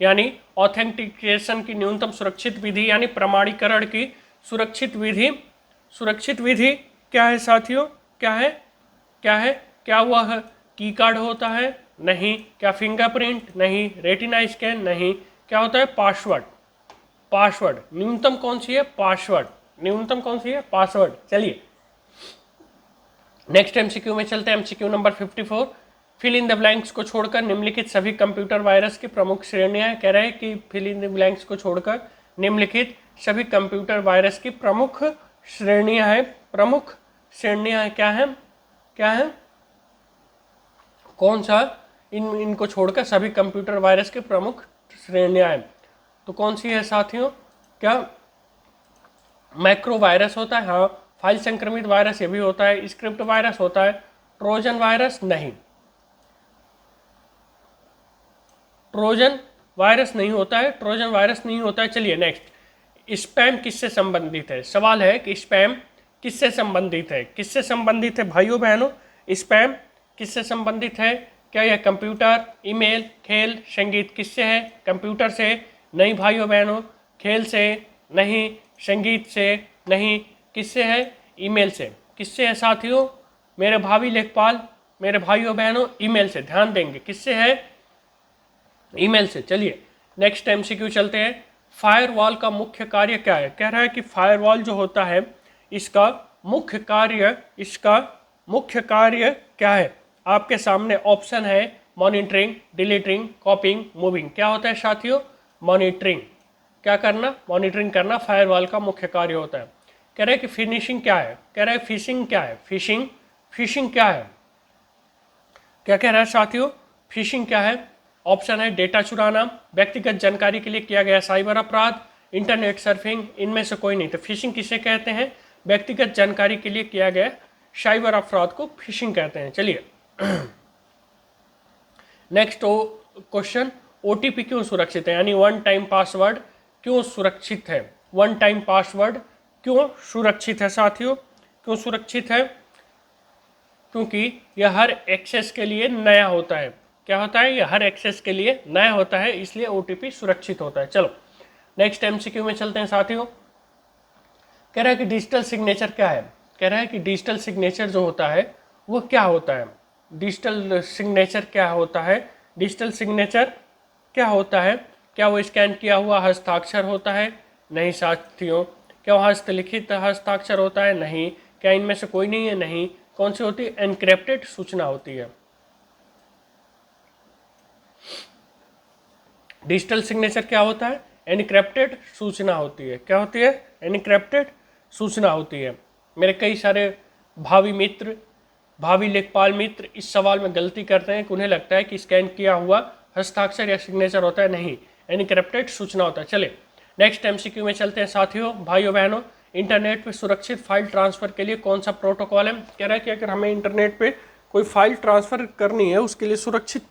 यानी ऑथेंटिकेशन की न्यूनतम सुरक्षित विधि, यानी प्रमाणीकरण की सुरक्षित विधि। सुरक्षित विधि क्या है साथियों? क्या है? क्या है? क्या वह की कार्ड होता है? नहीं। क्या फिंगरप्रिंट? नहीं। Retina scan? नहीं। क्या होता है? पासवर्ड। पासवर्ड न्यूनतम कौन सी है? पासवर्ड। न्यूनतम कौन सी है? पासवर्ड। चलिए नेक्स्ट एमसीक्यू में चलते हैं। MCQ number 54, fill in the blanks को छोड़कर निम्नलिखित सभी कंप्यूटर वायरस की प्रमुख श्रेणियां। कह रहे हैं कि फिल इन द ब्लैंक्स को छोड़कर निम्नलिखित सभी कंप्यूटर वायरस की प्रमुख श्रेणियां हैं। प्रमुख श्रेणियां क्या हैं? क्या है? कौन सा? इनको छोड़कर सभी कंप्यूटर वायरस की प्रमुख श्रेणियां हैं। तो कौन सी है साथियों? क्या मैक्रो वायरस होता है? हाँ। फाइल संक्रमित वायरस ये भी होता है। स्क्रिप्ट वायरस होता है। Trojan virus? नहीं। ट्रोजन वायरस नहीं होता है। ट्रोजन वायरस नहीं होता है। चलिए नेक्स्ट, स्पैम किससे संबंधित है? सवाल है कि स्पैम किससे संबंधित है? किससे संबंधित है भाइयों बहनों? स्पैम किससे संबंधित है? क्या यह कंप्यूटर, ईमेल, खेल, संगीत? किससे है? कंप्यूटर से? नहीं भाइयों बहनों। खेल से? नहीं। संगीत से? नहीं। किससे है? ईमेल से। किससे है साथियों? मेरे भावी लेखपाल, मेरे भाइयों बहनों, ईमेल से। ध्यान देंगे किससे है? ईमेल से। चलिए नेक्स्ट एमसीक्यू चलते हैं। फायरवॉल का मुख्य कार्य क्या है? कह रहा है कि फायरवॉल जो होता है इसका मुख्य कार्य क्या है? आपके सामने ऑप्शन है मॉनिटरिंग, डिलीटिंग, कॉपिंग, मूविंग। क्या होता है साथियों? मॉनिटरिंग। क्या करना? मॉनिटरिंग करना फायरवॉल का मुख्य कार्य होता है। कह रहे हैं कि फिनिशिंग क्या है? कह रहे हैं फिशिंग क्या है? फिशिंग क्या है? क्या कह रहा है साथियों? फिशिंग क्या है? ऑप्शन है डेटा चुराना, व्यक्तिगत जानकारी के लिए किया गया साइबर अपराध, इंटरनेट सर्फिंग। इनमें से कोई नहीं। तो फिशिंग किसे कहते हैं? व्यक्तिगत जानकारी के लिए किया गया साइबर अपराध को फिशिंग कहते हैं। चलिए नेक्स्ट क्वेश्चन, ओटीपी क्यों सुरक्षित है, यानी वन टाइम पासवर्ड क्यों सुरक्षित है? वन टाइम पासवर्ड क्यों सुरक्षित है साथियों? क्यों सुरक्षित है? क्योंकि यह हर एक्सेस के लिए नया होता है। क्या होता है? यह हर एक्सेस के लिए नया होता है, इसलिए ओटीपी सुरक्षित होता है। चलो नेक्स्ट एमसीक्यू में चलते हैं साथियों। कह रहा है कि डिजिटल सिग्नेचर क्या है? कह रहा है कि डिजिटल सिग्नेचर जो होता है वो क्या होता है? डिजिटल सिग्नेचर क्या होता है? डिजिटल सिग्नेचर क्या होता है? क्या वो स्कैन किया हुआ हस्ताक्षर होता है? नहीं साथियों। क्या वो हस्तलिखित हस्ताक्षर होता है? नहीं। क्या इनमें से कोई नहीं है? नहीं। कौन सी होती है? एनक्रिप्टेड सूचना होती है। डिजिटल सिग्नेचर क्या होता है? एनक्रिप्टेड सूचना होती है। क्या होती है? एनक्रिप्टेड सूचना होती है। मेरे कई सारे भावी मित्र, भावी लेखपाल मित्र इस सवाल में गलती करते हैं कि उन्हें लगता है कि स्कैन किया हुआ हस्ताक्षर या सिग्नेचर होता है। नहीं, एनक्रिप्टेड सूचना होता है। चलिए नेक्स्ट एमसीक्यू में चलते हैं साथियों, भाइयों बहनों। इंटरनेट पे सुरक्षित फाइल ट्रांसफर के लिए कौन सा प्रोटोकॉल है? कह रहा है कि अगर हमें इंटरनेट पे कोई फाइल ट्रांसफर करनी है उसके लिए सुरक्षित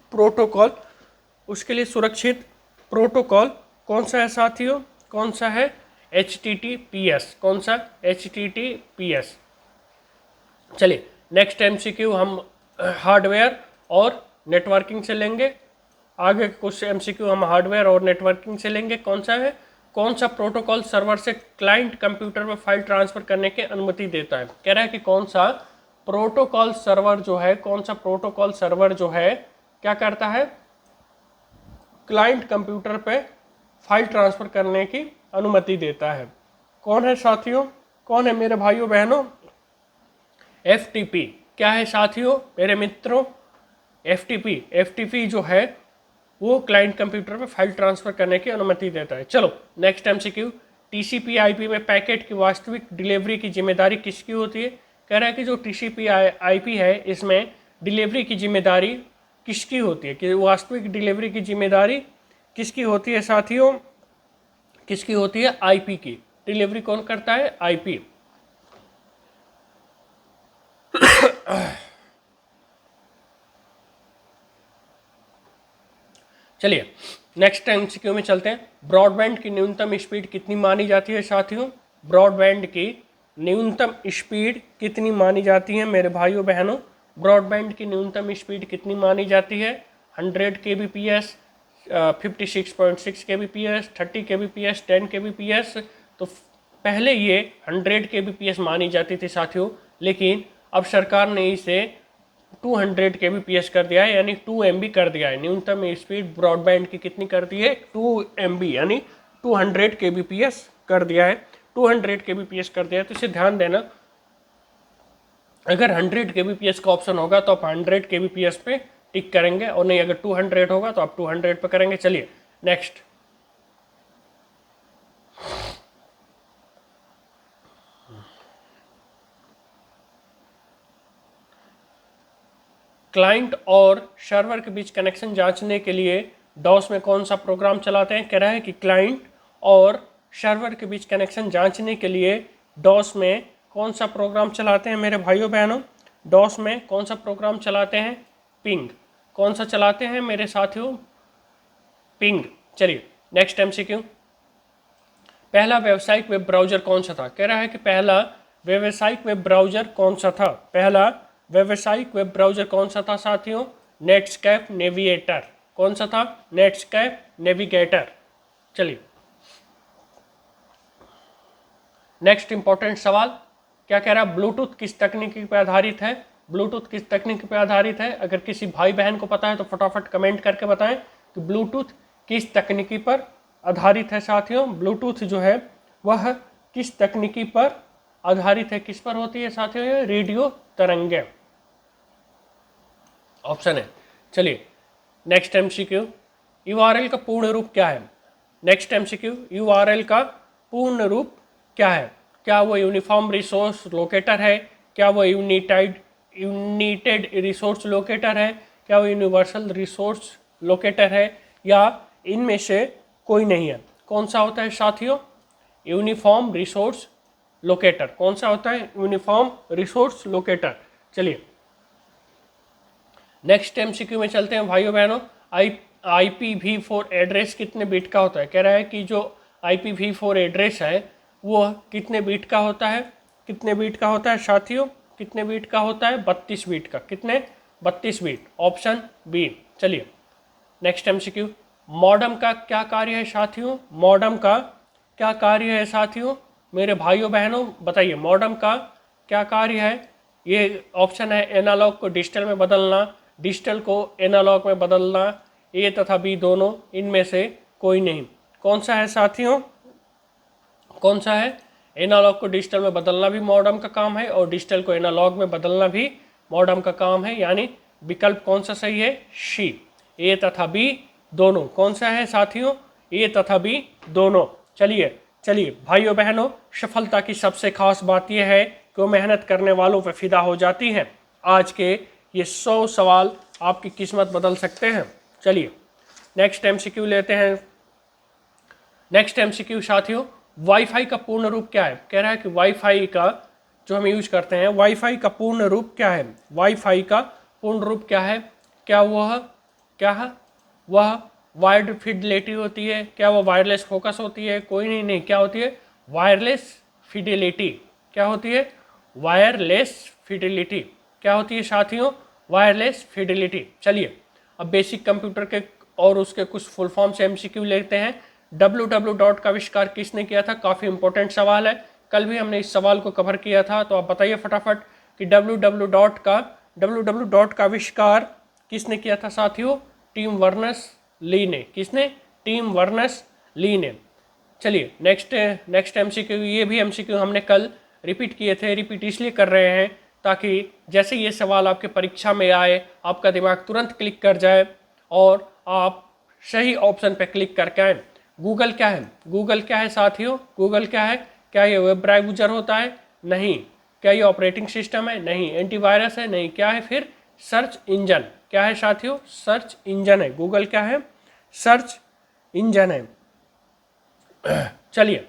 प्रोटोकॉल कौन सा है साथियों? कौन सा है? HTTPS। कौन सा? HTTPS। चलिए नेक्स्ट एमसीक्यू हम हार्डवेयर और नेटवर्किंग से लेंगे। आगे कुछ एमसीक्यू हम हार्डवेयर और नेटवर्किंग से लेंगे। कौन सा है? कौन सा प्रोटोकॉल सर्वर से क्लाइंट कंप्यूटर में फाइल ट्रांसफर करने की अनुमति देता है? कह रहा है कि कौन सा प्रोटोकॉल सर्वर जो है क्या करता है? क्लाइंट कंप्यूटर पे फाइल ट्रांसफ़र करने की अनुमति देता है। कौन है साथियों, कौन है मेरे भाइयों बहनों? FTP। क्या है साथियों मेरे मित्रों? FTP जो है वो क्लाइंट कंप्यूटर पे फाइल ट्रांसफ़र करने की अनुमति देता है। चलो नेक्स्ट MCQ, TCP/IP में पैकेट की वास्तविक डिलीवरी की जिम्मेदारी किसकी होती है? कह रहा है कि जो TCP/IP है इसमें डिलीवरी की जिम्मेदारी किसकी होती है, कि वास्तविक डिलीवरी की जिम्मेदारी किसकी होती है साथियों? किसकी होती है? IP की। डिलीवरी कौन करता है? IP। चलिए नेक्स्ट MCQ में चलते हैं। ब्रॉडबैंड की न्यूनतम स्पीड कितनी मानी जाती है साथियों? ब्रॉडबैंड की न्यूनतम स्पीड कितनी मानी जाती है मेरे भाइयों बहनों? ब्रॉडबैंड की न्यूनतम स्पीड कितनी मानी जाती है? 100 kbps, 56.6 kbps, 30 kbps, 10 kbps। तो पहले ये 100 kbps मानी जाती थी साथियों, लेकिन अब सरकार ने इसे 200 kbps कर दिया है, यानी 2 MB कर दिया है। न्यूनतम स्पीड ब्रॉडबैंड की कितनी कर दी है? 2 MB, यानी 200 kbps कर दिया है। 200 kbps कर दिया है, तो इसे ध्यान देना, अगर 100 kbps का ऑप्शन होगा तो आप 100 kbps पे टिक करेंगे, और नहीं अगर 200 होगा तो आप 200 पे करेंगे। चलिए नेक्स्ट, क्लाइंट और सर्वर के बीच कनेक्शन जांचने के लिए डॉस में कौन सा प्रोग्राम चलाते हैं? कह रहा है कि क्लाइंट और सर्वर के बीच कनेक्शन जांचने के लिए डॉस में कौन सा प्रोग्राम चलाते हैं मेरे भाइयों बहनों? डॉस में कौन सा प्रोग्राम चलाते हैं? पिंग। कौन सा चलाते हैं मेरे साथियों? पिंग। चलिए नेक्स्ट MCQ, पहला व्यावसायिक वेब ब्राउज़र कौन सा था? कह रहा है कि पहला व्यावसायिक वेब ब्राउज़र कौन सा था? पहला व्यावसायिक वेब ब्राउज़र कौन सा था साथियों? Netscape navigator. कौन सा था? Netscape navigator. चलिए नेक्स्ट इंपॉर्टेंट सवाल, क्या कह रहा है? ब्लूटूथ किस तकनीकी पर आधारित है? ब्लूटूथ किस तकनीक पर आधारित है? अगर किसी भाई बहन को पता है तो फटाफट कमेंट करके बताएं कि ब्लूटूथ किस तकनीकी पर आधारित है साथियों? ब्लूटूथ जो है वह किस तकनीकी पर आधारित है? किस पर होती है साथियों? ये रेडियो तरंगे ऑप्शन है। चलिए नेक्स्ट MCQ, URL का पूर्ण रूप क्या है? नेक्स्ट MCQ, URL का पूर्ण रूप क्या है? क्या वो यूनिफॉर्म रिसोर्स लोकेटर है? क्या वो यूनिटेड रिसोर्स लोकेटर है? क्या वो यूनिवर्सल रिसोर्स लोकेटर है? या इनमें से कोई नहीं है? कौन सा होता है साथियों? Uniform resource locator. कौन सा होता है? Uniform resource locator. चलिए नेक्स्ट MCQ में चलते हैं भाइयों बहनों। IPv4 एड्रेस कितने बिट का होता है? कह रहा है कि जो IPv4 एड्रेस है वो कितने बिट का होता है? कितने बिट का होता है साथियों? कितने बिट का होता है? 32 बिट का। कितने? 32 बिट। Option B. चलिए नेक्स्ट MCQ, मॉडम का क्या कार्य है साथियों? मॉडम का क्या कार्य है साथियों? मेरे भाइयों बहनों बताइए, मॉडम का क्या कार्य है? ये ऑप्शन है एनालॉग को डिजिटल में बदलना, डिजिटल को एनालॉग में बदलना, ए तथा बी दोनों, इनमें से कोई नहीं। कौन सा है साथियों? कौन सा है? एनालॉग को डिजिटल में बदलना भी मॉडम का काम है और डिजिटल को एनालॉग में बदलना भी मॉडम का काम है, यानी विकल्प कौन सा सही है? सी, ए तथा बी दोनों। कौन सा है साथियों? ए तथा बी दोनों। चलिए चलिए भाइयों बहनों, सफलता की सबसे खास बात यह है कि वो मेहनत करने वालों पर फिदा हो जाती हैं। आज के ये 100 सवाल आपकी किस्मत बदल सकते हैं। चलिए नेक्स्ट MCQ लेते हैं। नेक्स्ट MCQ साथियों, वाईफाई का पूर्ण रूप क्या है? कह रहा है कि वाईफाई का जो हम यूज करते हैं, वाईफाई का पूर्ण रूप क्या है? वाईफाई का पूर्ण रूप क्या है? क्या वह वायर्ड फिडेलिटी होती है? क्या वह वायरलेस फोकस होती है? कोई नहीं, क्या होती है? Wireless Fidelity. क्या होती है? Wireless Fidelity. क्या होती है साथियों? Wireless Fidelity. चलिए अब बेसिक कंप्यूटर के और उसके कुछ फुल फॉर्म से MCQ लेते हैं। www का आविष्कार किसने किया था? काफ़ी इंपॉर्टेंट सवाल है, कल भी हमने इस सवाल को कवर किया था, तो आप बताइए फटाफट कि www का आविष्कार किसने किया था साथियों? टिम वर्नर्स ली ने, किसने? टिम वर्नर्स ली ने। चलिए नेक्स्ट एमसीक्यू, ये भी एमसीक्यू हमने कल रिपीट किए थे, रिपीट इसलिए कर रहे हैं ताकि जैसे ये सवाल आपके परीक्षा में आए आपका दिमाग तुरंत क्लिक कर जाए और आप सही ऑप्शन पे क्लिक करके आए। गूगल क्या है? गूगल क्या है साथियों? गूगल क्या है? क्या ये वेब ब्राउज़र होता है? नहीं। क्या ये ऑपरेटिंग सिस्टम है? नहीं। एंटीवायरस है? नहीं। क्या है फिर? Search engine. क्या है साथियों? सर्च इंजन है। गूगल क्या है? सर्च इंजन है। चलिए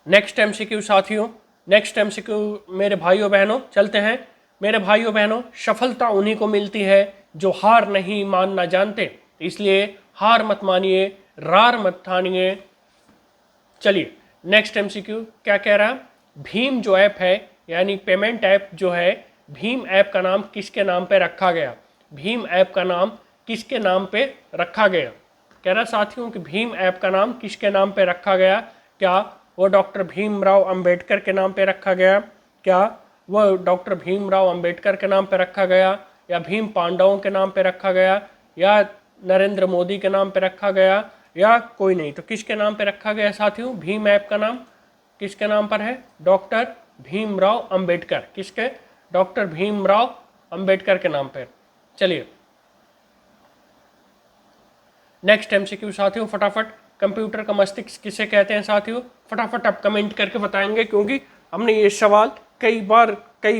नेक्स्ट एमसीक्यू साथियों, नेक्स्ट एमसीक्यू मेरे भाइयों बहनों चलते हैं। मेरे भाइयों बहनों, सफलता उन्हीं को मिलती है जो हार नहीं मानना जानते, इसलिए हार मत मानिए, रार मत ठानिए। चलिए नेक्स्ट एमसीक्यू क्या कह रहा है? भीम जो ऐप है यानी पेमेंट ऐप जो है, भीम ऐप का नाम किसके नाम पे रखा गया? भीम ऐप का नाम किसके नाम पे रखा गया? कह रहा साथियों कि भीम ऐप का नाम किसके नाम पे रखा गया? क्या वो डॉक्टर भीमराव अंबेडकर के नाम पे रखा गया? क्या वो डॉक्टर भीमराव अंबेडकर के नाम पे रखा गया, या भीम पांडवों के नाम पे रखा गया, या नरेंद्र मोदी के नाम पे रखा गया, या कोई नहीं? तो किसके नाम पे रखा गया साथियों? भीम ऐप का नाम किसके नाम पर है? डॉक्टर भीमराव अंबेडकर। किसके? डॉक्टर भीमराव अंबेडकर के नाम पर। चलिए नेक्स्ट एमसीक्यू साथियों, फटाफट। कंप्यूटर का मस्तिष्क किसे कहते हैं साथियों? फटाफट आप कमेंट करके बताएंगे, क्योंकि हमने ये सवाल कई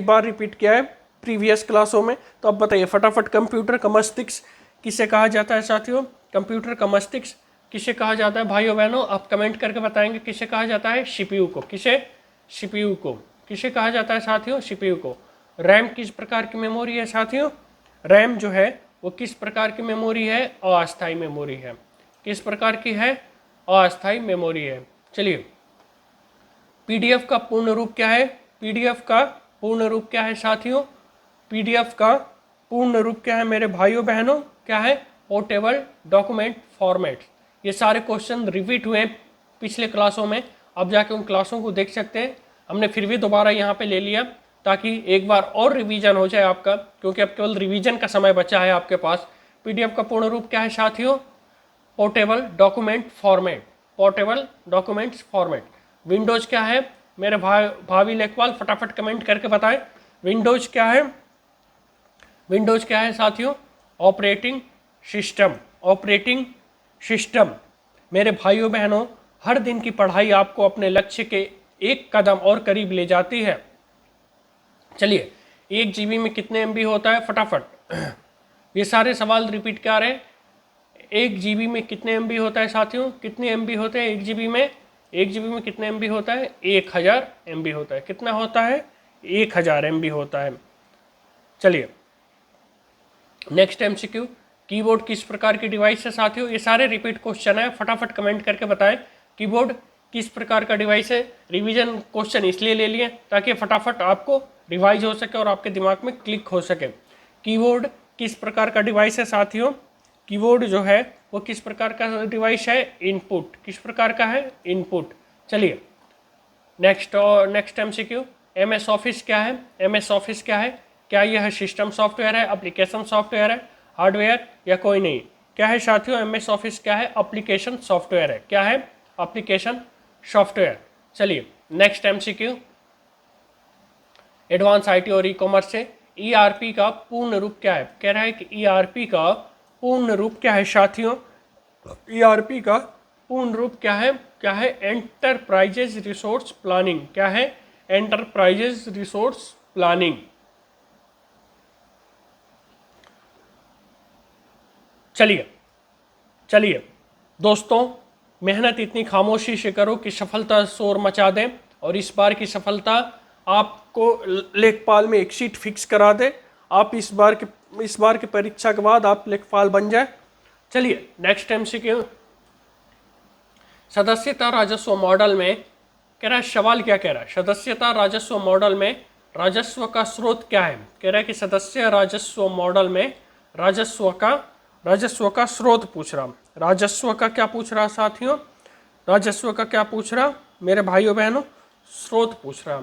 बार रिपीट किया है प्रीवियस क्लासों में। तो अब बताइए फटाफट, कंप्यूटर का मस्तिष्क किसे कहा जाता है साथियों? कंप्यूटर का मस्तिष्क किसे कहा जाता है भाइयों बहनों? आप कमेंट करके बताएंगे किसे कहा जाता है? सीपीयू को। किसे? सीपीयू को। किसे कहा जाता है साथियों? सीपीयू को। रैम किस प्रकार की मेमोरी है साथियों? रैम जो है वो किस प्रकार की मेमोरी है? अस्थायी मेमोरी है। किस प्रकार की है? अस्थायी मेमोरी है। चलिए पीडीएफ का पूर्ण रूप क्या है? पीडीएफ का पूर्ण रूप क्या है साथियों? पीडीएफ का पूर्ण रूप क्या है मेरे भाइयों बहनों? क्या है? Portable document format. ये सारे क्वेश्चन रिपीट हुए पिछले क्लासों में, अब जाके उन क्लासों को देख सकते हैं। हमने फिर भी दोबारा यहाँ पे ले लिया ताकि एक बार और रिवीजन हो जाए आपका, क्योंकि अब केवल रिवीजन का समय बचा है आपके पास। पीडीएफ का पूर्ण रूप क्या है साथियों? Portable document format. Portable documents format. Windows क्या है मेरे भावी लेखपाल? फटाफट कमेंट करके बताएं विंडोज क्या है? विंडोज क्या है साथियों? Operating system. Operating system. मेरे भाइयों बहनों, हर दिन की पढ़ाई आपको अपने लक्ष्य के एक कदम और करीब ले जाती है। चलिए 1 GB में कितने MB होता है? फटाफट ये सारे सवाल रिपीट क्या रहे हैं? 1 GB में कितने MB होता है साथियों? कितने MB होते हैं 1 GB में? 1 GB में कितने MB होता है? 1000 MB होता है। कितना होता है? 1000 MB होता है। चलिए नेक्स्ट MCQ, कीबोर्ड किस प्रकार की डिवाइस है साथियों? ये सारे रिपीट क्वेश्चन है, फटाफट कमेंट करके बताएं कीबोर्ड किस प्रकार का डिवाइस है। रिवीजन क्वेश्चन इसलिए ले लिए ताकि फटाफट आपको रिवाइज हो सके और आपके दिमाग में क्लिक हो सके। कीबोर्ड किस प्रकार का डिवाइस है साथियों? कीबोर्ड जो है वो किस प्रकार का डिवाइस है? इनपुट। किस प्रकार का है? इनपुट। चलिए नेक्स्ट MCQ, MS ऑफिस क्या है? MS ऑफिस क्या है? क्या यह सिस्टम सॉफ्टवेयर है, एप्लीकेशन सॉफ्टवेयर है, हार्डवेयर, या कोई नहीं? क्या है साथियों? MS ऑफिस क्या है? एप्लीकेशन सॉफ्टवेयर है। क्या है? Application software. चलिए नेक्स्ट MCQ, एडवांस IT और ई कॉमर्स से ERP का पूर्ण रूप क्या है? कह रहा है कि ERP का पूर्ण रूप क्या है साथियों? ERP का पूर्ण रूप क्या है? क्या है? Enterprises resource planning. क्या है? Enterprises resource planning. चलिए दोस्तों, मेहनत इतनी खामोशी से करो कि सफलता शोर मचा दे, और इस बार की सफलता आपको लेखपाल में एक सीट फिक्स करा दे। आप इस बार की परीक्षा के बाद आप लेखपाल बन जाए। चलिए नेक्स्ट MCQ, सदस्यता राजस्व मॉडल में कह रहा है, सवाल क्या कह रहा है? सदस्यता राजस्व मॉडल में राजस्व का स्रोत क्या है? कह रहा है कि सदस्य राजस्व मॉडल में राजस्व का स्रोत पूछ रहा। राजस्व का क्या पूछ रहा साथियों? राजस्व का क्या पूछ रहा मेरे भाइयों बहनों? स्रोत पूछ रहा।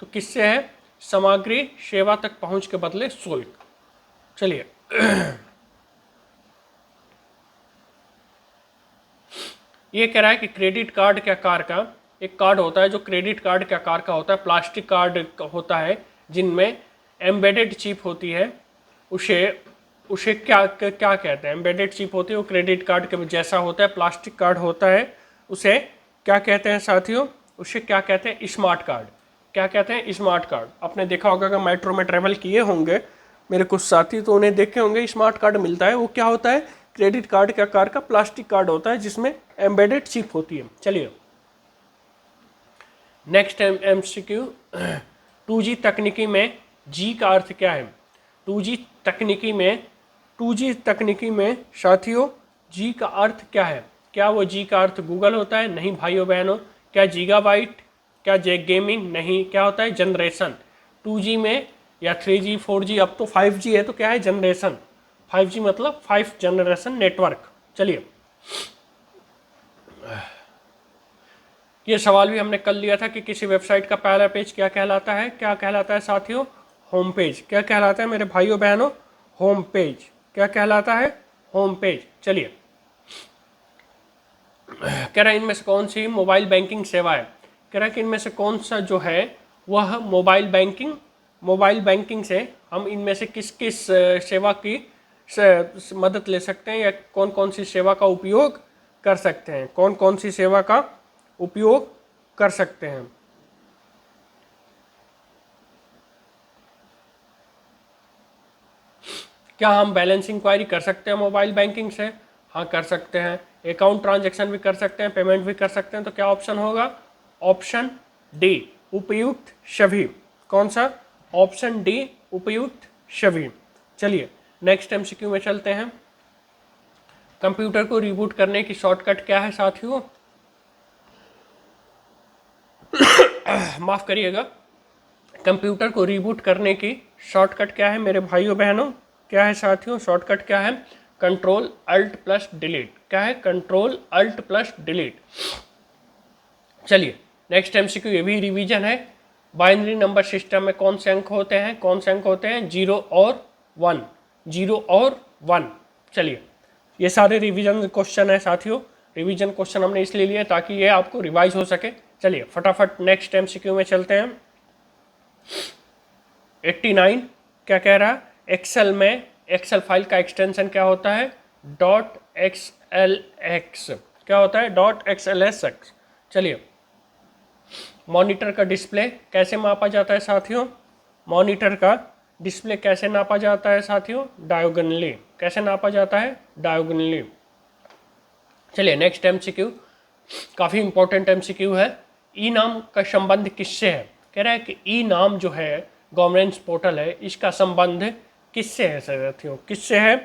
तो किससे है? सामग्री सेवा तक पहुंच के बदले शुल्क। चलिए ये कह रहा है कि क्रेडिट कार्ड के आकार का एक कार्ड होता है जो क्रेडिट कार्ड के आकार का होता है, प्लास्टिक कार्ड होता है जिनमें एम्बेडेड चिप होती है, उसे उसे क्या क्या कहते हैं? एम्बेडेड चिप होती है, वो क्रेडिट कार्ड के जैसा होता है, प्लास्टिक कार्ड होता है, उसे क्या कहते हैं साथियों? उसे क्या कहते हैं? Smart card. क्या कहते हैं? Smart card. आपने देखा होगा अगर मेट्रो में ट्रेवल किए होंगे मेरे कुछ साथी तो उन्हें देखे होंगे स्मार्ट कार्ड मिलता है, वो क्या होता है? क्रेडिट कार्ड के आकार का प्लास्टिक कार्ड होता है जिसमें एम्बेडेड चिप होती है। चलिए नेक्स्ट MCQ 2G तकनीकी में जी का अर्थ क्या है? 2G तकनीकी में साथियों जी का अर्थ क्या है? क्या वो जी का अर्थ गूगल होता है? नहीं भाइयों बहनों। क्या गीगाबाइट? क्या गेमिंग? नहीं। क्या होता है? जनरेशन। 2G में या 3G 4G अब तो 5G है, तो क्या है? जनरेशन। 5G मतलब 5 जनरेशन नेटवर्क। चलिए ये सवाल भी हमने कल लिया था कि किसी वेबसाइट का पहला पेज क्या कहलाता है? क्या कहलाता है साथियों? Home page. क्या कहलाता है मेरे भाइयों बहनों? Home page. क्या कहलाता है? Home page. चलिए कह रहा है इनमें से कौन सी मोबाइल बैंकिंग सेवा है? कह रहा है कि इनमें से कौन सा जो है वह मोबाइल बैंकिंग से हम इनमें से किस किस सेवा की मदद ले सकते हैं या कौन कौन सी सेवा का उपयोग कर सकते हैं? कौन कौन सी सेवा का उपयोग कर सकते हैं? क्या हम बैलेंस इंक्वायरी कर सकते हैं मोबाइल बैंकिंग से? हाँ कर सकते हैं। अकाउंट ट्रांजैक्शन भी कर सकते हैं, पेमेंट भी कर सकते हैं। तो क्या ऑप्शन होगा? ऑप्शन डी उपयुक्त सभी। कौन सा? ऑप्शन डी उपयुक्त सभी। चलिए नेक्स्ट MCQ में चलते हैं। कंप्यूटर को रिबूट करने की शॉर्टकट क्या है साथियों? माफ करिएगा, कंप्यूटर को रिबूट करने की शॉर्टकट क्या है मेरे भाइयों बहनों? क्या है साथियों? शॉर्टकट क्या है? Control alt plus delete. क्या है? Control alt plus delete. चलिए नेक्स्ट MCQ ये भी रिवीजन है। बाइनरी नंबर सिस्टम में कौन से अंक होते हैं? कौन से अंक होते हैं? 0 और 1। 0 और 1। चलिए ये सारे रिवीजन क्वेश्चन है साथियों। रिवीजन क्वेश्चन हमने इसलिए लिए ताकि ये आपको रिवाइज हो सके। चलिए फटाफट नेक्स्ट MCQ में चलते हैं। 89 क्या कह रहा है? एक्सेल में एक्सेल फाइल का एक्सटेंशन क्या होता है? .xlx। क्या होता है? .xlx। चलिए मॉनिटर का डिस्प्ले कैसे मापा जाता है साथियों? मॉनिटर का डिस्प्ले कैसे नापा जाता है साथियों? डायगोनली। कैसे नापा जाता है? डायगोनली। चलिए नेक्स्ट MCQ काफ़ी इंपॉर्टेंट MCQ है। ई नाम का संबंध किससे है? कह रहा है कि ई नाम जो है गवर्नमेंट पोर्टल है, इसका संबंध किससे है साथियों? किससे है?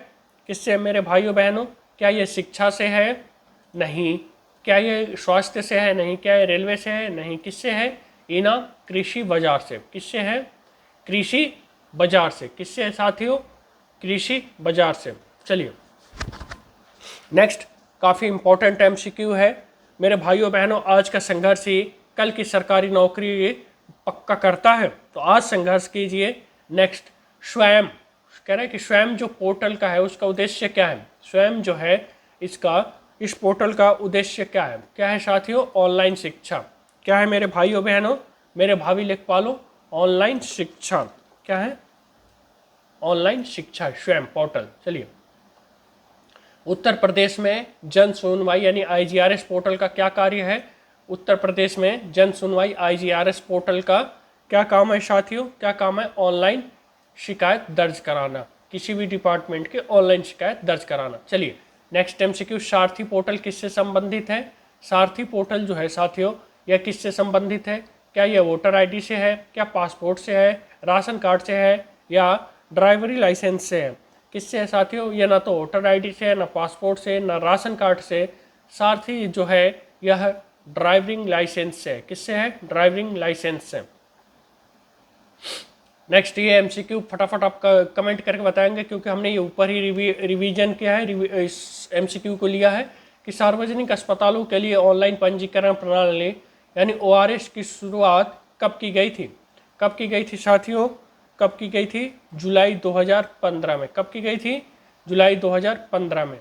किससे है मेरे भाइयों बहनों? क्या ये शिक्षा से है? नहीं। क्या ये स्वास्थ्य से है? नहीं। क्या ये रेलवे से है? नहीं। किससे है? ई नाम कृषि बाजार से। किससे है? कृषि बाजार से। किससे है साथियों? कृषि बाजार से। चलिए नेक्स्ट काफ़ी इंपॉर्टेंट MCQ है मेरे भाइयों बहनों। आज का संघर्ष ही कल की सरकारी नौकरी पक्का करता है, तो आज संघर्ष कीजिए। नेक्स्ट स्वयं कह रहे हैं कि स्वयं जो पोर्टल का है उसका उद्देश्य क्या है? स्वयं जो है इस पोर्टल का उद्देश्य क्या है? क्या है साथियों? ऑनलाइन शिक्षा। क्या है मेरे भाइयों बहनों? मेरे भावी लेखपालों, ऑनलाइन शिक्षा। क्या है? ऑनलाइन शिक्षा स्वयं पोर्टल। चलिए उत्तर प्रदेश में जन सुनवाई यानी IGRS पोर्टल का क्या कार्य है? उत्तर प्रदेश में जन सुनवाई IGRS पोर्टल का क्या काम है साथियों? क्या काम है? ऑनलाइन शिकायत दर्ज कराना। किसी भी डिपार्टमेंट के ऑनलाइन शिकायत दर्ज कराना। चलिए नेक्स्ट MCQ सारथी पोर्टल किससे संबंधित है? सारथी पोर्टल जो है साथियों यह किससे संबंधित है? क्या यह वोटर ID से है? क्या पासपोर्ट से है? राशन कार्ड से है? या ड्राइवरी लाइसेंस से है? किससे है साथियों? यह ना तो वोटर ID से है, ना पासपोर्ट से, ना राशन कार्ड से। सारथी जो है यह ड्राइविंग लाइसेंस से। किससे है? ड्राइविंग लाइसेंस से। नेक्स्ट ये MCQ फटाफट आप कमेंट करके बताएंगे क्योंकि हमने ये ऊपर ही रिवीजन किया है, इस MCQ को लिया है कि सार्वजनिक अस्पतालों के लिए ऑनलाइन पंजीकरण प्रणाली यानी ORS की शुरुआत कब की गई थी? कब की गई थी साथियों? कब की गई थी? जुलाई 2015 में। कब की गई थी? जुलाई 2015 में।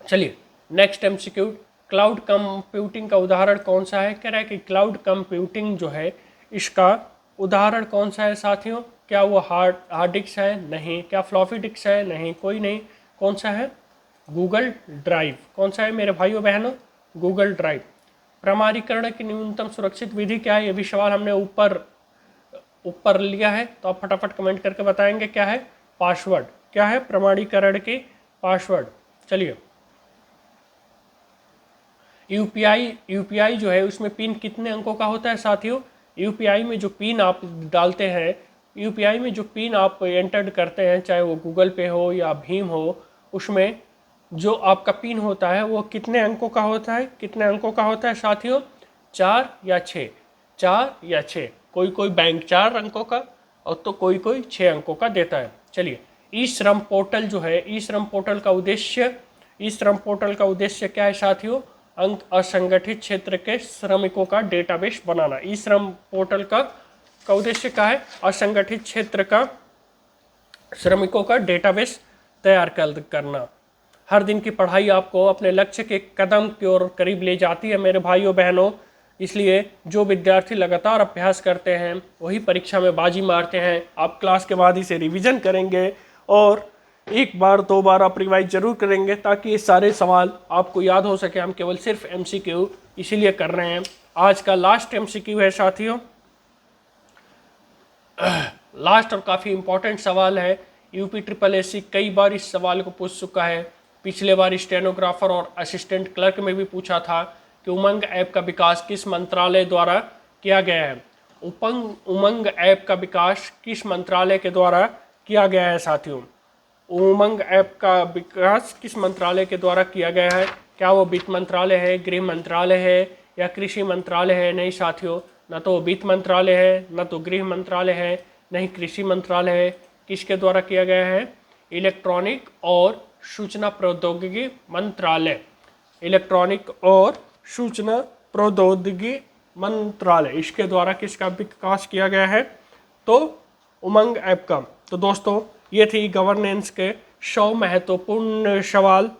चलिए नेक्स्ट एमसीक्यू, क्लाउड कंप्यूटिंग का उदाहरण कौन सा है? कह रहा है कि क्लाउड कंप्यूटिंग जो है इसका उदाहरण कौन सा है साथियों? क्या वो हार्ड डिस्क है? नहीं। क्या फ्लॉपी डिस्क है? नहीं, कोई नहीं। कौन सा है? Google drive. कौन सा है मेरे भाइयों बहनों? Google drive. प्रमाणीकरण की न्यूनतम सुरक्षित विधि क्या है? ये भी सवाल हमने ऊपर लिया है, तो आप फटाफट कमेंट करके बताएंगे क्या है? पासवर्ड। क्या है प्रमाणीकरण की? पासवर्ड। चलिए, यूपीआई जो है उसमें पिन कितने अंकों का होता है साथियों? यूपीआई में जो पिन आप डालते हैं, यूपीआई में जो पिन आप एंटर करते हैं, चाहे वो गूगल पे हो या भीम हो, उसमें जो आपका पिन होता है वो कितने अंकों का होता है? कितने अंकों का होता है साथियों? 4 या 6? 4 या 6। कोई कोई बैंक 4 अंकों का और तो कोई कोई 6 अंकों का देता है। चलिए, ई श्रम पोर्टल जो है, ई श्रम पोर्टल का उद्देश्य क्या है साथियों? अंक असंगठित क्षेत्र के श्रमिकों का डेटाबेस बनाना। ई श्रम पोर्टल का उद्देश्य क्या है? असंगठित क्षेत्र का श्रमिकों का डेटाबेस तैयार करना। हर दिन की पढ़ाई आपको अपने लक्ष्य के कदम की ओर करीब ले जाती है मेरे भाइयों बहनों, इसलिए जो विद्यार्थी लगातार अभ्यास करते हैं वही परीक्षा में बाजी मारते हैं। आप क्लास के बाद इसे रिवीजन करेंगे और एक बार 2 बार आप रिवाइज जरूर करेंगे ताकि ये सारे सवाल आपको याद हो सके। हम केवल सिर्फ एमसीक्यू इसीलिए कर रहे हैं। आज का लास्ट एमसीक्यू है साथियों, लास्ट और काफ़ी इंपॉर्टेंट सवाल है। यूपी ट्रिपल एससी कई बार इस सवाल को पूछ चुका है। पिछले बार स्टेनोग्राफर और असिस्टेंट क्लर्क में भी पूछा था कि उमंग ऐप का विकास किस मंत्रालय द्वारा किया गया है? उमंग ऐप का विकास किस मंत्रालय के द्वारा किया गया है साथियों? उमंग ऐप का विकास किस मंत्रालय के द्वारा किया गया है? क्या वो वित्त मंत्रालय है, गृह मंत्रालय है या कृषि मंत्रालय है? नहीं साथियों, न तो वित्त मंत्रालय है, न तो गृह मंत्रालय है, नहीं कृषि मंत्रालय है। किसके द्वारा किया गया है? इलेक्ट्रॉनिक और सूचना प्रौद्योगिकी मंत्रालय। इलेक्ट्रॉनिक और सूचना प्रौद्योगिकी मंत्रालय, इसके द्वारा किसका विकास किया गया है? तो उमंग ऐप का। तो दोस्तों, ये थी गवर्नेंस के 100 महत्वपूर्ण सवाल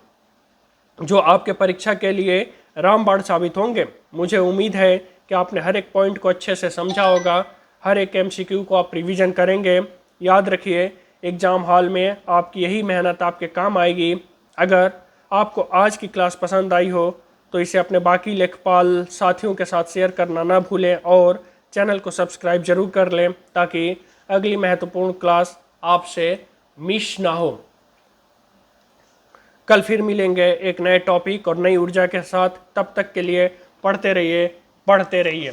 जो आपके परीक्षा के लिए रामबाण साबित होंगे। मुझे उम्मीद है कि आपने हर एक पॉइंट को अच्छे से समझा होगा। हर एक एमसीक्यू को आप रिवीजन करेंगे। याद रखिए, एग्ज़ाम हॉल में आपकी यही मेहनत आपके काम आएगी। अगर आपको आज की क्लास पसंद आई हो तो इसे अपने बाकी लेखपाल साथियों के साथ शेयर करना ना भूलें और चैनल को सब्सक्राइब जरूर कर लें ताकि अगली महत्वपूर्ण क्लास आपसे मिस ना हो। कल फिर मिलेंगे एक नए टॉपिक और नई ऊर्जा के साथ। तब तक के लिए पढ़ते रहिए, पढ़ते रहिए।